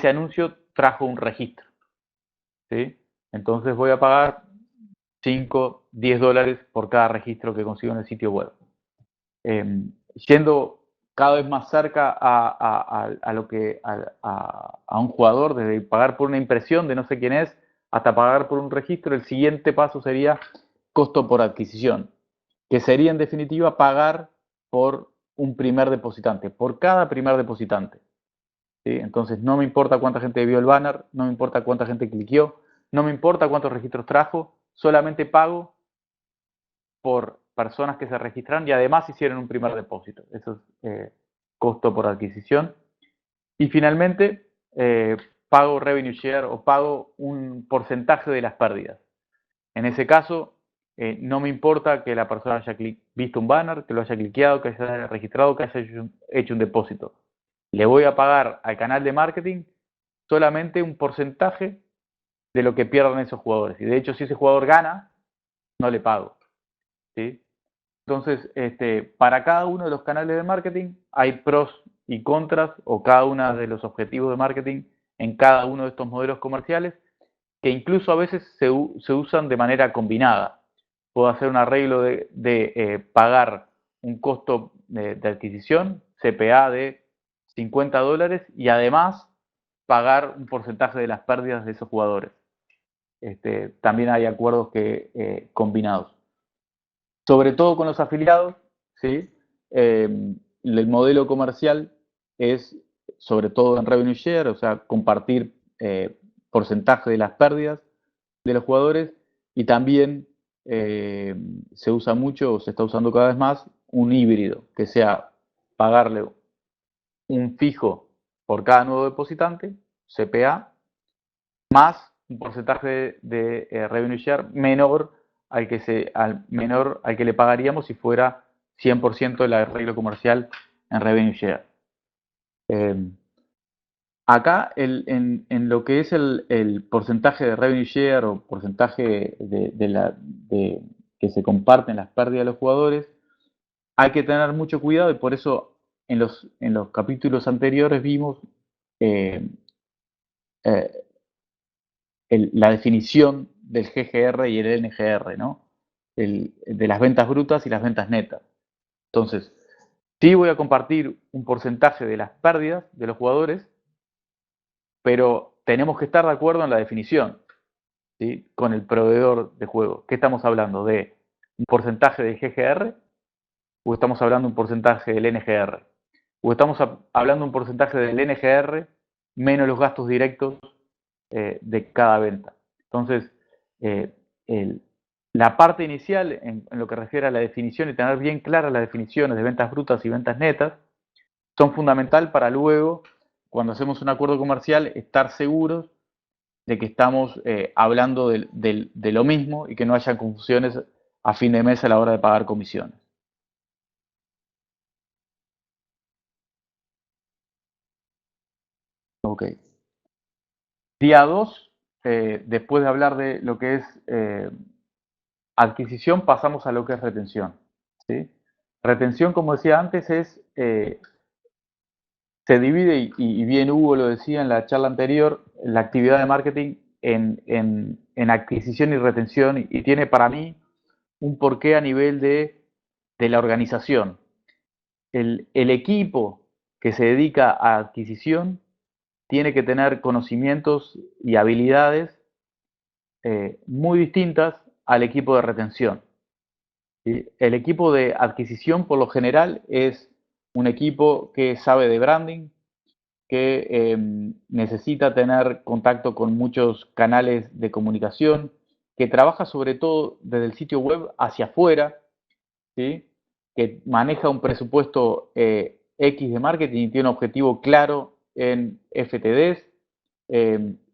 anuncio trajo un registro. ¿Sí? Entonces voy a pagar 5, 10 dólares por cada registro que consigo en el sitio web. Yendo cada vez más cerca a un jugador, desde pagar por una impresión de no sé quién es hasta pagar por un registro, el siguiente paso sería costo por adquisición, que sería en definitiva pagar por un primer depositante, por cada primer depositante. ¿Sí? Entonces no me importa cuánta gente vio el banner, no me importa cuánta gente cliqueó, no me importa cuántos registros trajo, solamente pago por personas que se registraron y además hicieron un primer depósito. Eso es costo por adquisición. Y finalmente, pago revenue share o pago un porcentaje de las pérdidas. En ese caso, no me importa que la persona haya visto un banner, que lo haya cliqueado, que haya registrado, que haya hecho un depósito. Le voy a pagar al canal de marketing solamente un porcentaje de lo que pierdan esos jugadores. Y de hecho, si ese jugador gana, no le pago. ¿Sí? Entonces, para cada uno de los canales de marketing hay pros y contras, o cada uno de los objetivos de marketing en cada uno de estos modelos comerciales, que incluso a veces se usan de manera combinada. Puedo hacer un arreglo de pagar un costo de adquisición, CPA de 50 dólares, y además pagar un porcentaje de las pérdidas de esos jugadores. También hay acuerdos combinados. Sobre todo con los afiliados, ¿sí? El modelo comercial es sobre todo en revenue share, o sea, compartir porcentaje de las pérdidas de los jugadores, y también se usa mucho, o se está usando cada vez más, un híbrido, que sea pagarle un fijo por cada nuevo depositante, CPA, más un porcentaje de revenue share menor al que le pagaríamos si fuera 100% el arreglo comercial en revenue share. Acá en lo que es el porcentaje de revenue share o porcentaje que se comparten las pérdidas de los jugadores, hay que tener mucho cuidado, y por eso en los capítulos anteriores vimos eh, eh, la definición del GGR y el NGR, ¿no? De las ventas brutas y las ventas netas. Entonces, sí voy a compartir un porcentaje de las pérdidas de los jugadores, pero tenemos que estar de acuerdo en la definición, ¿sí? Con el proveedor de juego. ¿Qué estamos hablando? ¿De un porcentaje del GGR o estamos hablando de un porcentaje del NGR? ¿O estamos hablando de un porcentaje del NGR menos los gastos directos de cada venta? Entonces, eh, la parte inicial, en lo que refiere a la definición y tener bien claras las definiciones de ventas brutas y ventas netas, son fundamental para luego, cuando hacemos un acuerdo comercial, estar seguros de que estamos hablando de lo mismo y que no haya confusiones a fin de mes a la hora de pagar comisiones. Ok. Día 2, después de hablar de lo que es adquisición, pasamos a lo que es retención, ¿sí? Retención, como decía antes, se divide, y bien Hugo lo decía en la charla anterior, la actividad de marketing en adquisición y retención, y tiene para mí un porqué a nivel de la organización. El equipo que se dedica a adquisición tiene que tener conocimientos y habilidades muy distintas al equipo de retención. ¿Sí? El equipo de adquisición, por lo general, es un equipo que sabe de branding, que necesita tener contacto con muchos canales de comunicación, que trabaja sobre todo desde el sitio web hacia afuera, ¿sí? Que maneja un presupuesto X de marketing y tiene un objetivo claro en FTDs,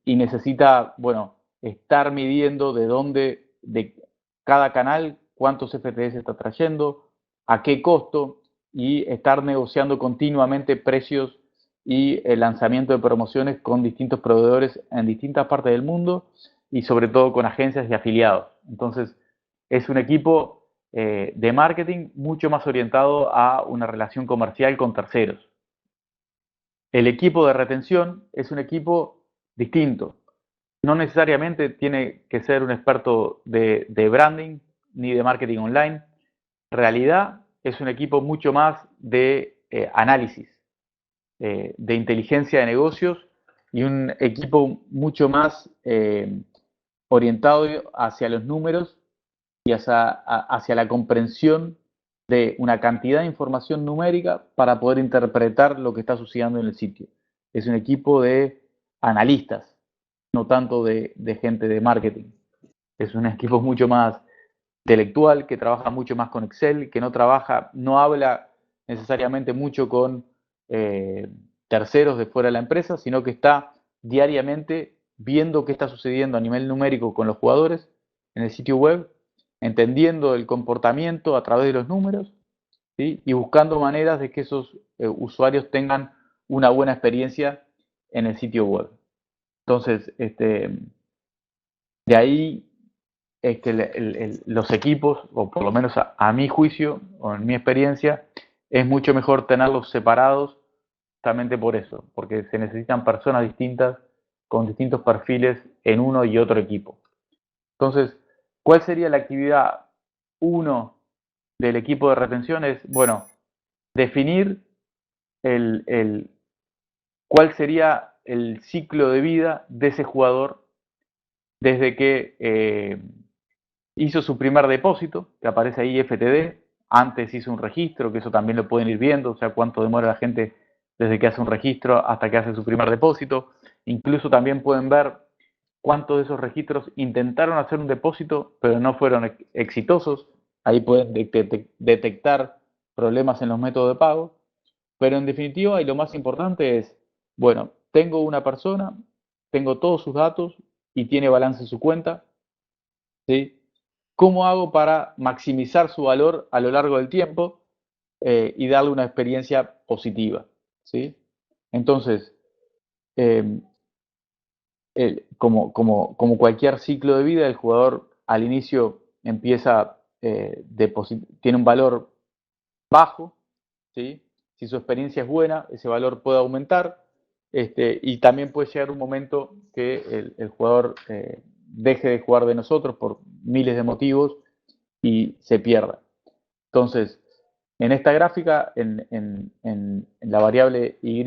y necesita, bueno, estar midiendo de dónde, de cada canal, cuántos FTDs está trayendo, a qué costo, y estar negociando continuamente precios y el lanzamiento de promociones con distintos proveedores en distintas partes del mundo, y sobre todo con agencias y afiliados. Entonces, es un equipo de marketing mucho más orientado a una relación comercial con terceros. El equipo de retención es un equipo distinto. No necesariamente tiene que ser un experto de branding ni de marketing online. En realidad es un equipo mucho más de análisis, de inteligencia de negocios, y un equipo mucho más orientado hacia los números y hacia la comprensión de una cantidad de información numérica para poder interpretar lo que está sucediendo en el sitio. Es un equipo de analistas, no tanto de gente de marketing. Es un equipo mucho más intelectual, que trabaja mucho más con Excel, que no habla necesariamente mucho con terceros de fuera de la empresa, sino que está diariamente viendo qué está sucediendo a nivel numérico con los jugadores en el sitio web, entendiendo el comportamiento a través de los números, ¿sí? Y buscando maneras de que esos usuarios tengan una buena experiencia en el sitio web. Entonces, de ahí es que los equipos, o por lo menos a mi juicio o en mi experiencia, es mucho mejor tenerlos separados, justamente por eso, porque se necesitan personas distintas con distintos perfiles en uno y otro equipo. Entonces, ¿cuál sería la actividad 1 del equipo de retención? Es, bueno, definir cuál sería el ciclo de vida de ese jugador desde que hizo su primer depósito, que aparece ahí FTD, antes hizo un registro, que eso también lo pueden ir viendo, o sea, cuánto demora la gente desde que hace un registro hasta que hace su primer depósito. Incluso también pueden ver cuántos de esos registros intentaron hacer un depósito, pero no fueron exitosos. Ahí pueden detectar problemas en los métodos de pago. Pero en definitiva, y lo más importante es, bueno, tengo una persona, tengo todos sus datos y tiene balance en su cuenta, ¿sí? ¿Cómo hago para maximizar su valor a lo largo del tiempo y darle una experiencia positiva? ¿Sí? Entonces, eh, como cualquier ciclo de vida, el jugador al inicio empieza, tiene un valor bajo, ¿sí? Si su experiencia es buena, ese valor puede aumentar, y también puede llegar un momento que el jugador deje de jugar de nosotros por miles de motivos y se pierda. Entonces, en esta gráfica, en la variable Y,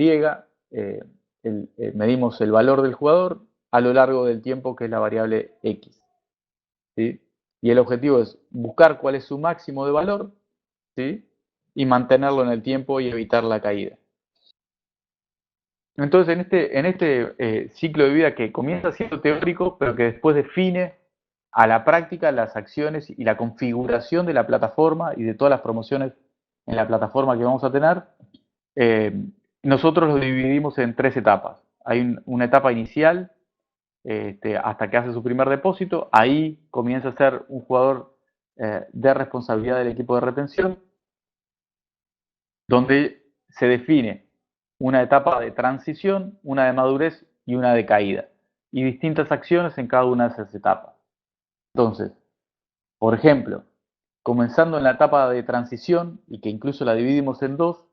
medimos el valor del jugador a lo largo del tiempo, que es la variable X, ¿sí? Y el objetivo es buscar cuál es su máximo de valor, ¿sí? Y mantenerlo en el tiempo y evitar la caída. Entonces, en este ciclo de vida que comienza siendo teórico, pero que después define a la práctica las acciones y la configuración de la plataforma y de todas las promociones en la plataforma que vamos a tener, nosotros lo dividimos en 3 etapas. Hay una etapa inicial, hasta que hace su primer depósito. Ahí comienza a ser un jugador de responsabilidad del equipo de retención, donde se define una etapa de transición, una de madurez y una de caída, y distintas acciones en cada una de esas etapas. Entonces, por ejemplo, comenzando en la etapa de transición, y que incluso la dividimos en 2,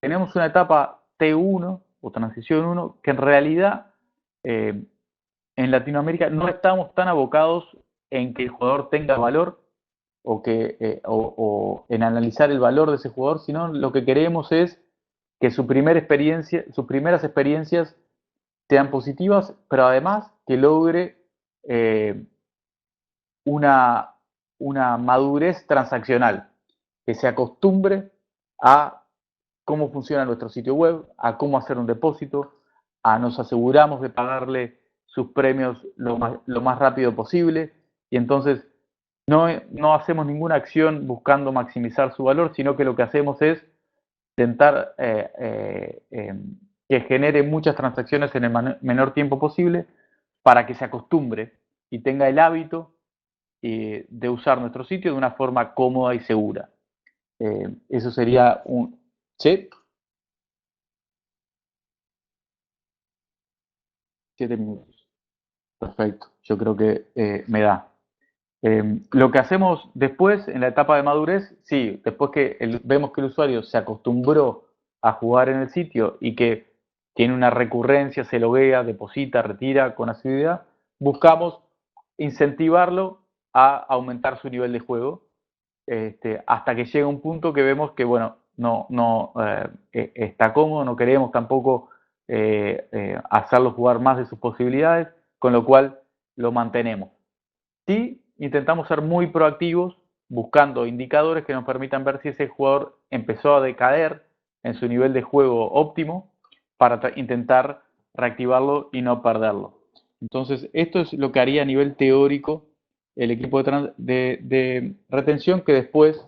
tenemos una etapa T1 o transición 1, que en realidad en Latinoamérica no estamos tan abocados en que el jugador tenga valor o en analizar el valor de ese jugador, sino lo que queremos es que sus primeras experiencias sean positivas, pero además que logre eh, una, una madurez transaccional, que se acostumbre a cómo funciona nuestro sitio web, a cómo hacer un depósito, a nos aseguramos de pagarle sus premios lo más rápido posible, y entonces no hacemos ninguna acción buscando maximizar su valor, sino que lo que hacemos es intentar que genere muchas transacciones en el menor tiempo posible para que se acostumbre y tenga el hábito de usar nuestro sitio de una forma cómoda y segura. Eso sería un... ¿Sí? 7 minutos. Perfecto. Yo creo que me da. Lo que hacemos después, en la etapa de madurez, sí, después que vemos que el usuario se acostumbró a jugar en el sitio y que tiene una recurrencia, se loguea, deposita, retira con asiduidad, buscamos incentivarlo a aumentar su nivel de juego, hasta que llega un punto que vemos que, bueno, no está cómodo, no queremos tampoco hacerlo jugar más de sus posibilidades, con lo cual lo mantenemos. Sí, intentamos ser muy proactivos, buscando indicadores que nos permitan ver si ese jugador empezó a decaer en su nivel de juego óptimo para intentar reactivarlo y no perderlo. Entonces, esto es lo que haría a nivel teórico el equipo de retención, que después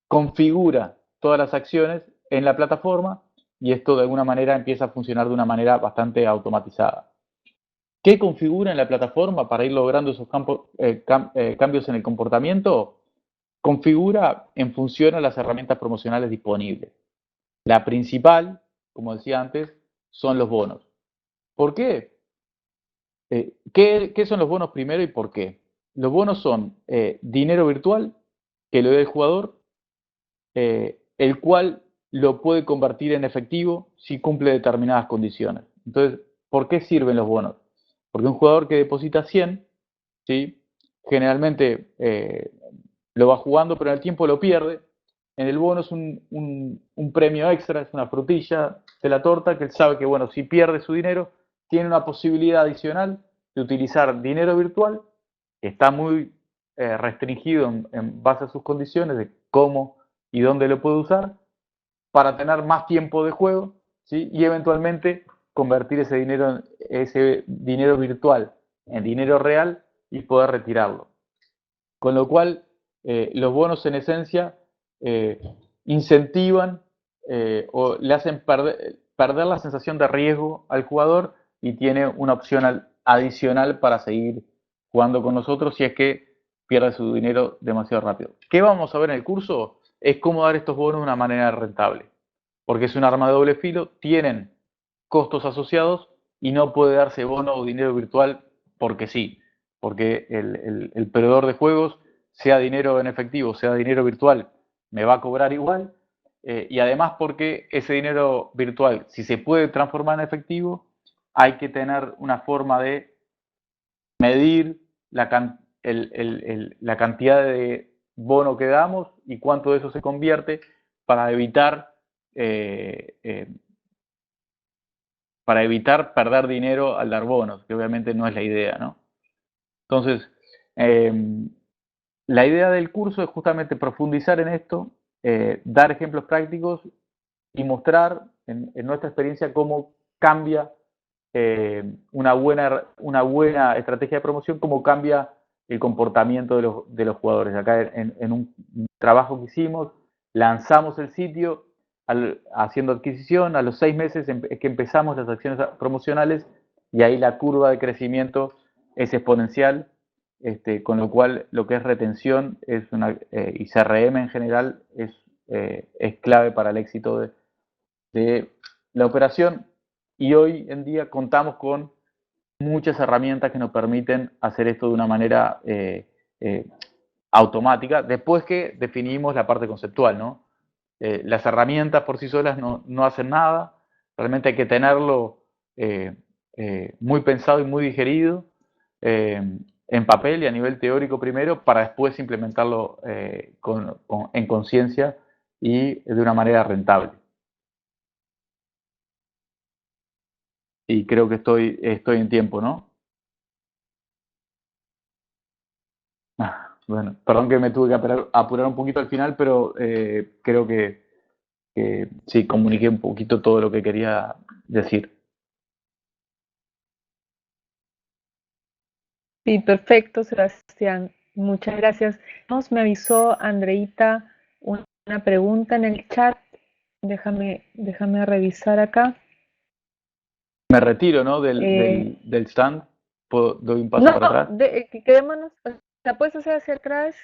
configura todas las acciones en la plataforma, y esto de alguna manera empieza a funcionar de una manera bastante automatizada. ¿Qué configura en la plataforma para ir logrando esos cambios en el comportamiento? Configura en función a las herramientas promocionales disponibles. La principal, como decía antes, son los bonos. ¿Por qué? ¿Qué son los bonos primero y por qué? Los bonos son dinero virtual que le da el jugador, el cual lo puede convertir en efectivo si cumple determinadas condiciones. Entonces, ¿por qué sirven los bonos? Porque un jugador que deposita 100, ¿sí? Generalmente lo va jugando, pero en el tiempo lo pierde. En el bono es un premio extra, es una frutilla de la torta, que él sabe que, bueno, si pierde su dinero, tiene una posibilidad adicional de utilizar dinero virtual, que está muy restringido en base a sus condiciones de cómo y dónde lo puede usar, para tener más tiempo de juego, ¿sí? Y eventualmente convertir ese dinero virtual en dinero real y poder retirarlo. Con lo cual, los bonos en esencia incentivan o le hacen perder la sensación de riesgo al jugador y tiene una opción adicional para seguir jugando con nosotros si es que pierde su dinero demasiado rápido. ¿Qué vamos a ver en el curso? Es cómo dar estos bonos de una manera rentable, porque es un arma de doble filo, tienen costos asociados y no puede darse bono o dinero virtual porque sí, porque el proveedor de juegos, sea dinero en efectivo, sea dinero virtual, me va a cobrar igual, y además porque ese dinero virtual, si se puede transformar en efectivo, hay que tener una forma de medir la cantidad de bono que damos y cuánto de eso se convierte para evitar perder dinero al dar bonos, que obviamente no es la idea, ¿no? Entonces, eh, la idea del curso es justamente profundizar en esto, dar ejemplos prácticos y mostrar en nuestra experiencia cómo cambia una buena estrategia de promoción, cómo cambia el comportamiento de los jugadores. Acá en un trabajo que hicimos, lanzamos el sitio haciendo adquisición, a los 6 meses es que empezamos las acciones promocionales y ahí la curva de crecimiento es exponencial, con lo cual lo que es retención y CRM en general es clave para el éxito de la operación, y hoy en día contamos con muchas herramientas que nos permiten hacer esto de una manera eh, automática, después que definimos la parte conceptual, ¿no? Las herramientas por sí solas no hacen nada, realmente hay que tenerlo muy pensado y muy digerido eh, en papel y a nivel teórico primero, para después implementarlo en conciencia y de una manera rentable. Y creo que estoy en tiempo, ¿no? Bueno, perdón que me tuve que apurar un poquito al final, pero creo que sí, comuniqué un poquito todo lo que quería decir. Sí, perfecto, Sebastián. Muchas gracias. Me avisó Andreita una pregunta en el chat. Déjame revisar acá. Me retiro, ¿no? Eh, Del stand. Doy un paso no, para atrás. quedémonos, la puedes hacer hacia atrás.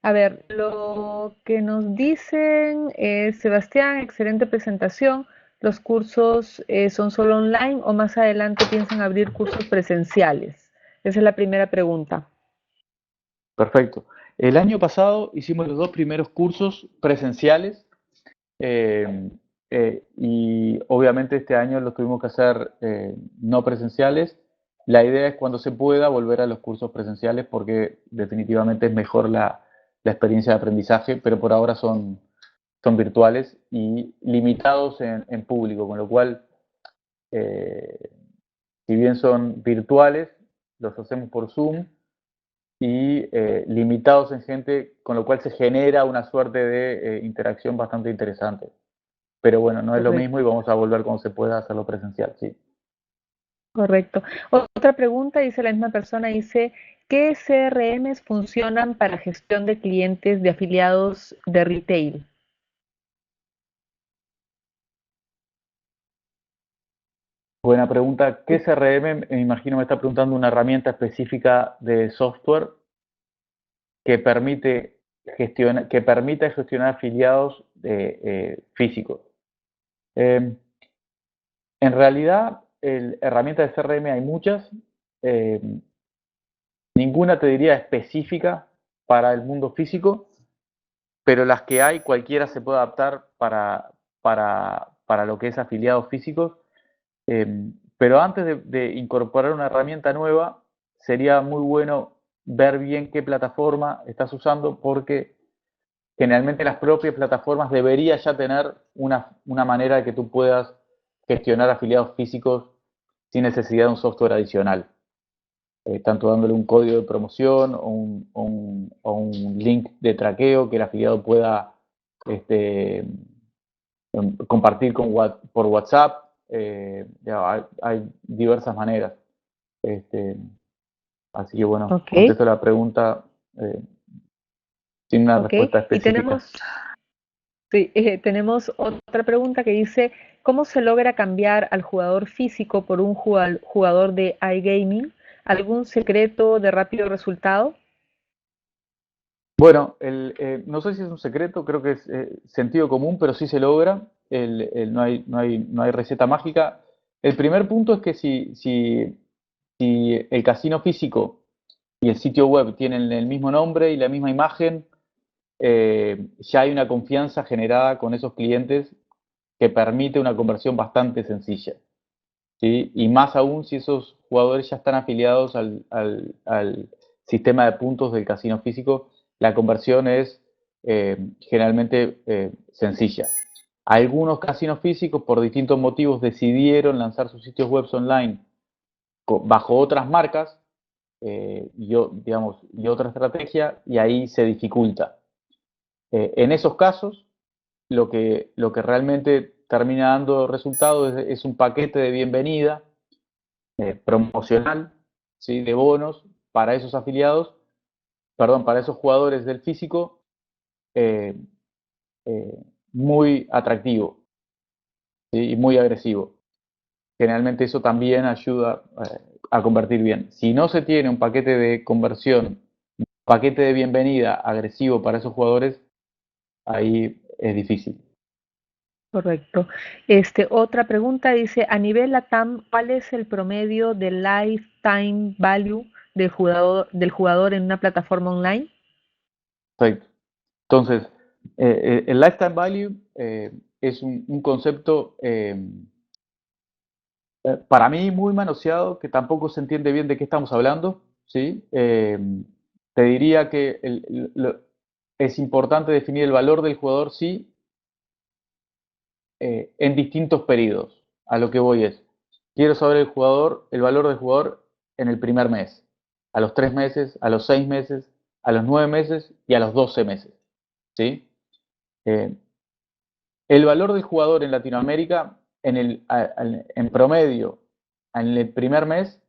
A ver, lo que nos dicen es, Sebastián, excelente presentación. ¿Los cursos son solo online o más adelante piensan abrir cursos presenciales? Esa es la primera pregunta. Perfecto. El año pasado hicimos los 2 primeros cursos presenciales eh, y obviamente este año los tuvimos que hacer no presenciales. La idea es cuando se pueda volver a los cursos presenciales porque definitivamente es mejor la experiencia de aprendizaje, pero por ahora son virtuales y limitados en público, con lo cual, eh, si bien son virtuales, los hacemos por Zoom y limitados en gente, con lo cual se genera una suerte de interacción bastante interesante. Pero bueno, no es lo mismo Correcto, y vamos a volver cuando se pueda hacerlo presencial, sí. correcto. Otra pregunta, dice la misma persona, dice, ¿qué CRMs funcionan para gestión de clientes de afiliados de retail? Buena pregunta. ¿Qué CRM? Me imagino me está preguntando una herramienta específica de software que que permita gestionar afiliados físicos. En realidad, herramientas de CRM hay muchas. eh, Ninguna te diría específica para el mundo físico, pero las que hay, cualquiera se puede adaptar para lo que es afiliados físicos. Pero antes de incorporar una herramienta nueva, sería muy bueno ver bien qué plataforma estás usando, porque generalmente las propias plataformas deberían ya tener una manera de que tú puedas gestionar afiliados físicos sin necesidad de un software adicional, tanto dándole un código de promoción o un link de traqueo que el afiliado pueda compartir por WhatsApp, hay diversas maneras. Así que bueno, Ok, contesto la pregunta sin una ok. respuesta Y específica. tenemos otra pregunta que dice, ¿cómo se logra cambiar al jugador físico por un jugador de iGaming? ¿Algún secreto de rápido resultado? Bueno, no sé si es un secreto, creo que es sentido común, pero sí se logra. No hay receta mágica. El primer punto es que si el casino físico y el sitio web tienen el mismo nombre y la misma imagen, ya hay una confianza generada con esos clientes que permite una conversión bastante sencilla. ¿Sí? Y más aún si esos jugadores ya están afiliados al sistema de puntos del casino físico, la conversión es generalmente sencilla. Algunos casinos físicos, por distintos motivos, decidieron lanzar sus sitios web online bajo otras marcas y otra estrategia, y ahí se dificulta. En esos casos, lo que realmente termina dando resultado es un paquete de bienvenida promocional, ¿sí? De bonos para esos afiliados, perdón, para esos jugadores del físico, eh, eh, muy atractivo, ¿sí? Y muy agresivo. Generalmente eso también ayuda a convertir bien. Si no se tiene un paquete de conversión, un paquete de bienvenida agresivo para esos jugadores, ahí es difícil. Correcto. Otra pregunta dice, a nivel LATAM, ¿cuál es el promedio de lifetime value del jugador en una plataforma online? Perfecto. Entonces, el lifetime value es un concepto para mí muy manoseado, que tampoco se entiende bien de qué estamos hablando, ¿sí? Te diría que es importante definir el valor del jugador, sí, en distintos periodos. A lo que voy es, quiero saber el valor del jugador en el primer mes, a los 3 meses, a los 6 meses, a los 9 meses y a los 12 meses, ¿sí? Eh, el valor del jugador en Latinoamérica, en promedio, en el primer mes,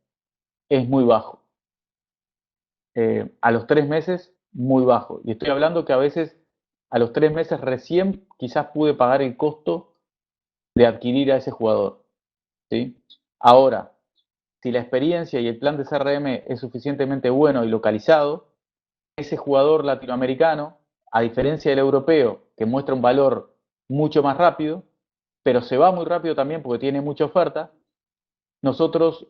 es muy bajo. A los 3 meses, muy bajo. Y estoy hablando que a veces a los 3 meses recién quizás pude pagar el costo de adquirir a ese jugador, ¿sí? Ahora, si la experiencia y el plan de CRM es suficientemente bueno y localizado, ese jugador latinoamericano, a diferencia del europeo, que muestra un valor mucho más rápido, pero se va muy rápido también porque tiene mucha oferta, nosotros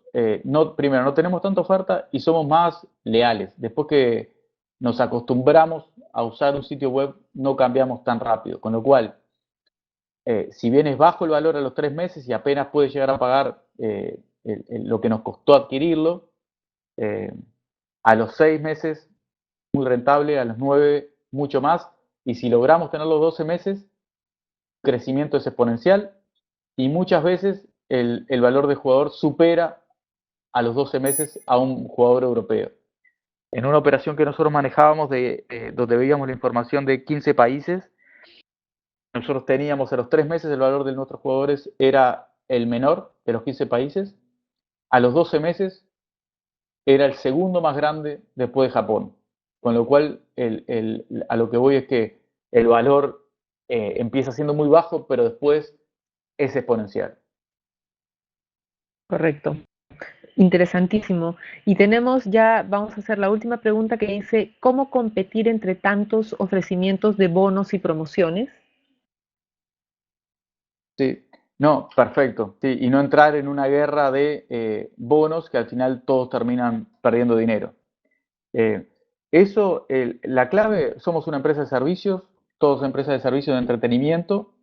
primero no tenemos tanta oferta y somos más leales. Después que nos acostumbramos a usar un sitio web, no cambiamos tan rápido. Con lo cual, si bien es bajo el valor a los 3 meses y apenas puede llegar a pagar lo que nos costó adquirirlo, eh, a los 6 meses muy rentable, a los 9 mucho más, y si logramos tener los 12 meses, crecimiento es exponencial y muchas veces el valor de jugador supera a los 12 meses a un jugador europeo. En una operación que nosotros manejábamos, donde veíamos la información de 15 países, nosotros teníamos a los 3 meses el valor de nuestros jugadores era el menor de los 15 países, a los 12 meses era el segundo más grande después de Japón. Con lo cual, a lo que voy es que el valor empieza siendo muy bajo, pero después es exponencial. Correcto. Interesantísimo. Y vamos a hacer la última pregunta que dice, ¿cómo competir entre tantos ofrecimientos de bonos y promociones? Sí, no, perfecto. Sí, y no entrar en una guerra de bonos que al final todos terminan perdiendo dinero. Eh, la clave, somos una empresa de servicios, todos empresas de servicios de entretenimiento,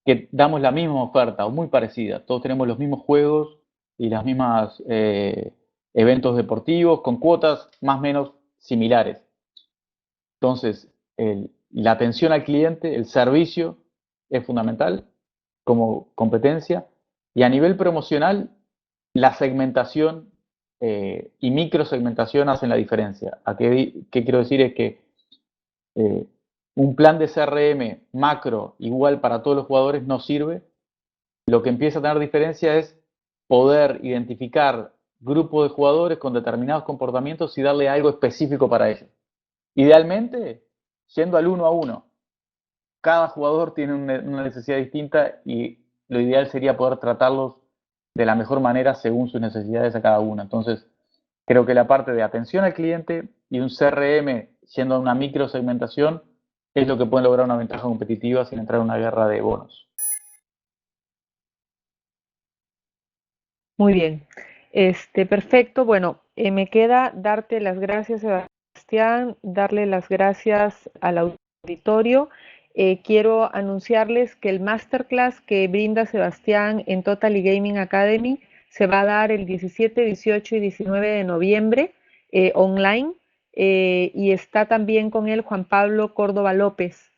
que damos la misma oferta o muy parecida. Todos tenemos los mismos juegos y las mismas eventos deportivos con cuotas más o menos similares. Entonces, la atención al cliente, el servicio es fundamental como competencia, y a nivel promocional, la segmentación y microsegmentación hacen la diferencia. ¿Qué quiero decir? Es que Un plan de CRM macro igual para todos los jugadores no sirve. Lo que empieza a tener diferencia es poder identificar grupos de jugadores con determinados comportamientos y darle algo específico para ellos. Idealmente, yendo al uno a uno. Cada jugador tiene una necesidad distinta y lo ideal sería poder tratarlos de la mejor manera según sus necesidades a cada uno. Entonces, creo que la parte de atención al cliente y un CRM yendo a una microsegmentación es lo que puede lograr una ventaja competitiva sin entrar en una guerra de bonos. Muy bien. Perfecto. Bueno, me queda darte las gracias, Sebastián, darle las gracias al auditorio. Quiero anunciarles que el masterclass que brinda Sebastián en Totally Gaming Academy se va a dar el 17, 18 y 19 de noviembre online, y está también con él Juan Pablo Córdoba López.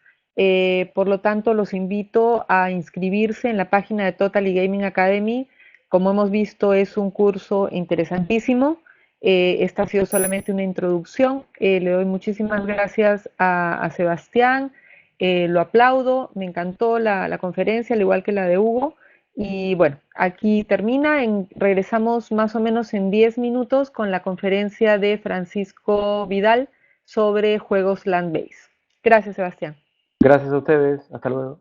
Por lo tanto, los invito a inscribirse en la página de Totally Gaming Academy. Como hemos visto, es un curso interesantísimo. Esta ha sido solamente una introducción. Le doy muchísimas gracias a Sebastián. Lo aplaudo. Me encantó la conferencia, al igual que la de Hugo. Y bueno, aquí termina. Regresamos más o menos en 10 minutos con la conferencia de Francisco Vidal sobre juegos land-based. Gracias, Sebastián. Gracias a ustedes. Hasta luego.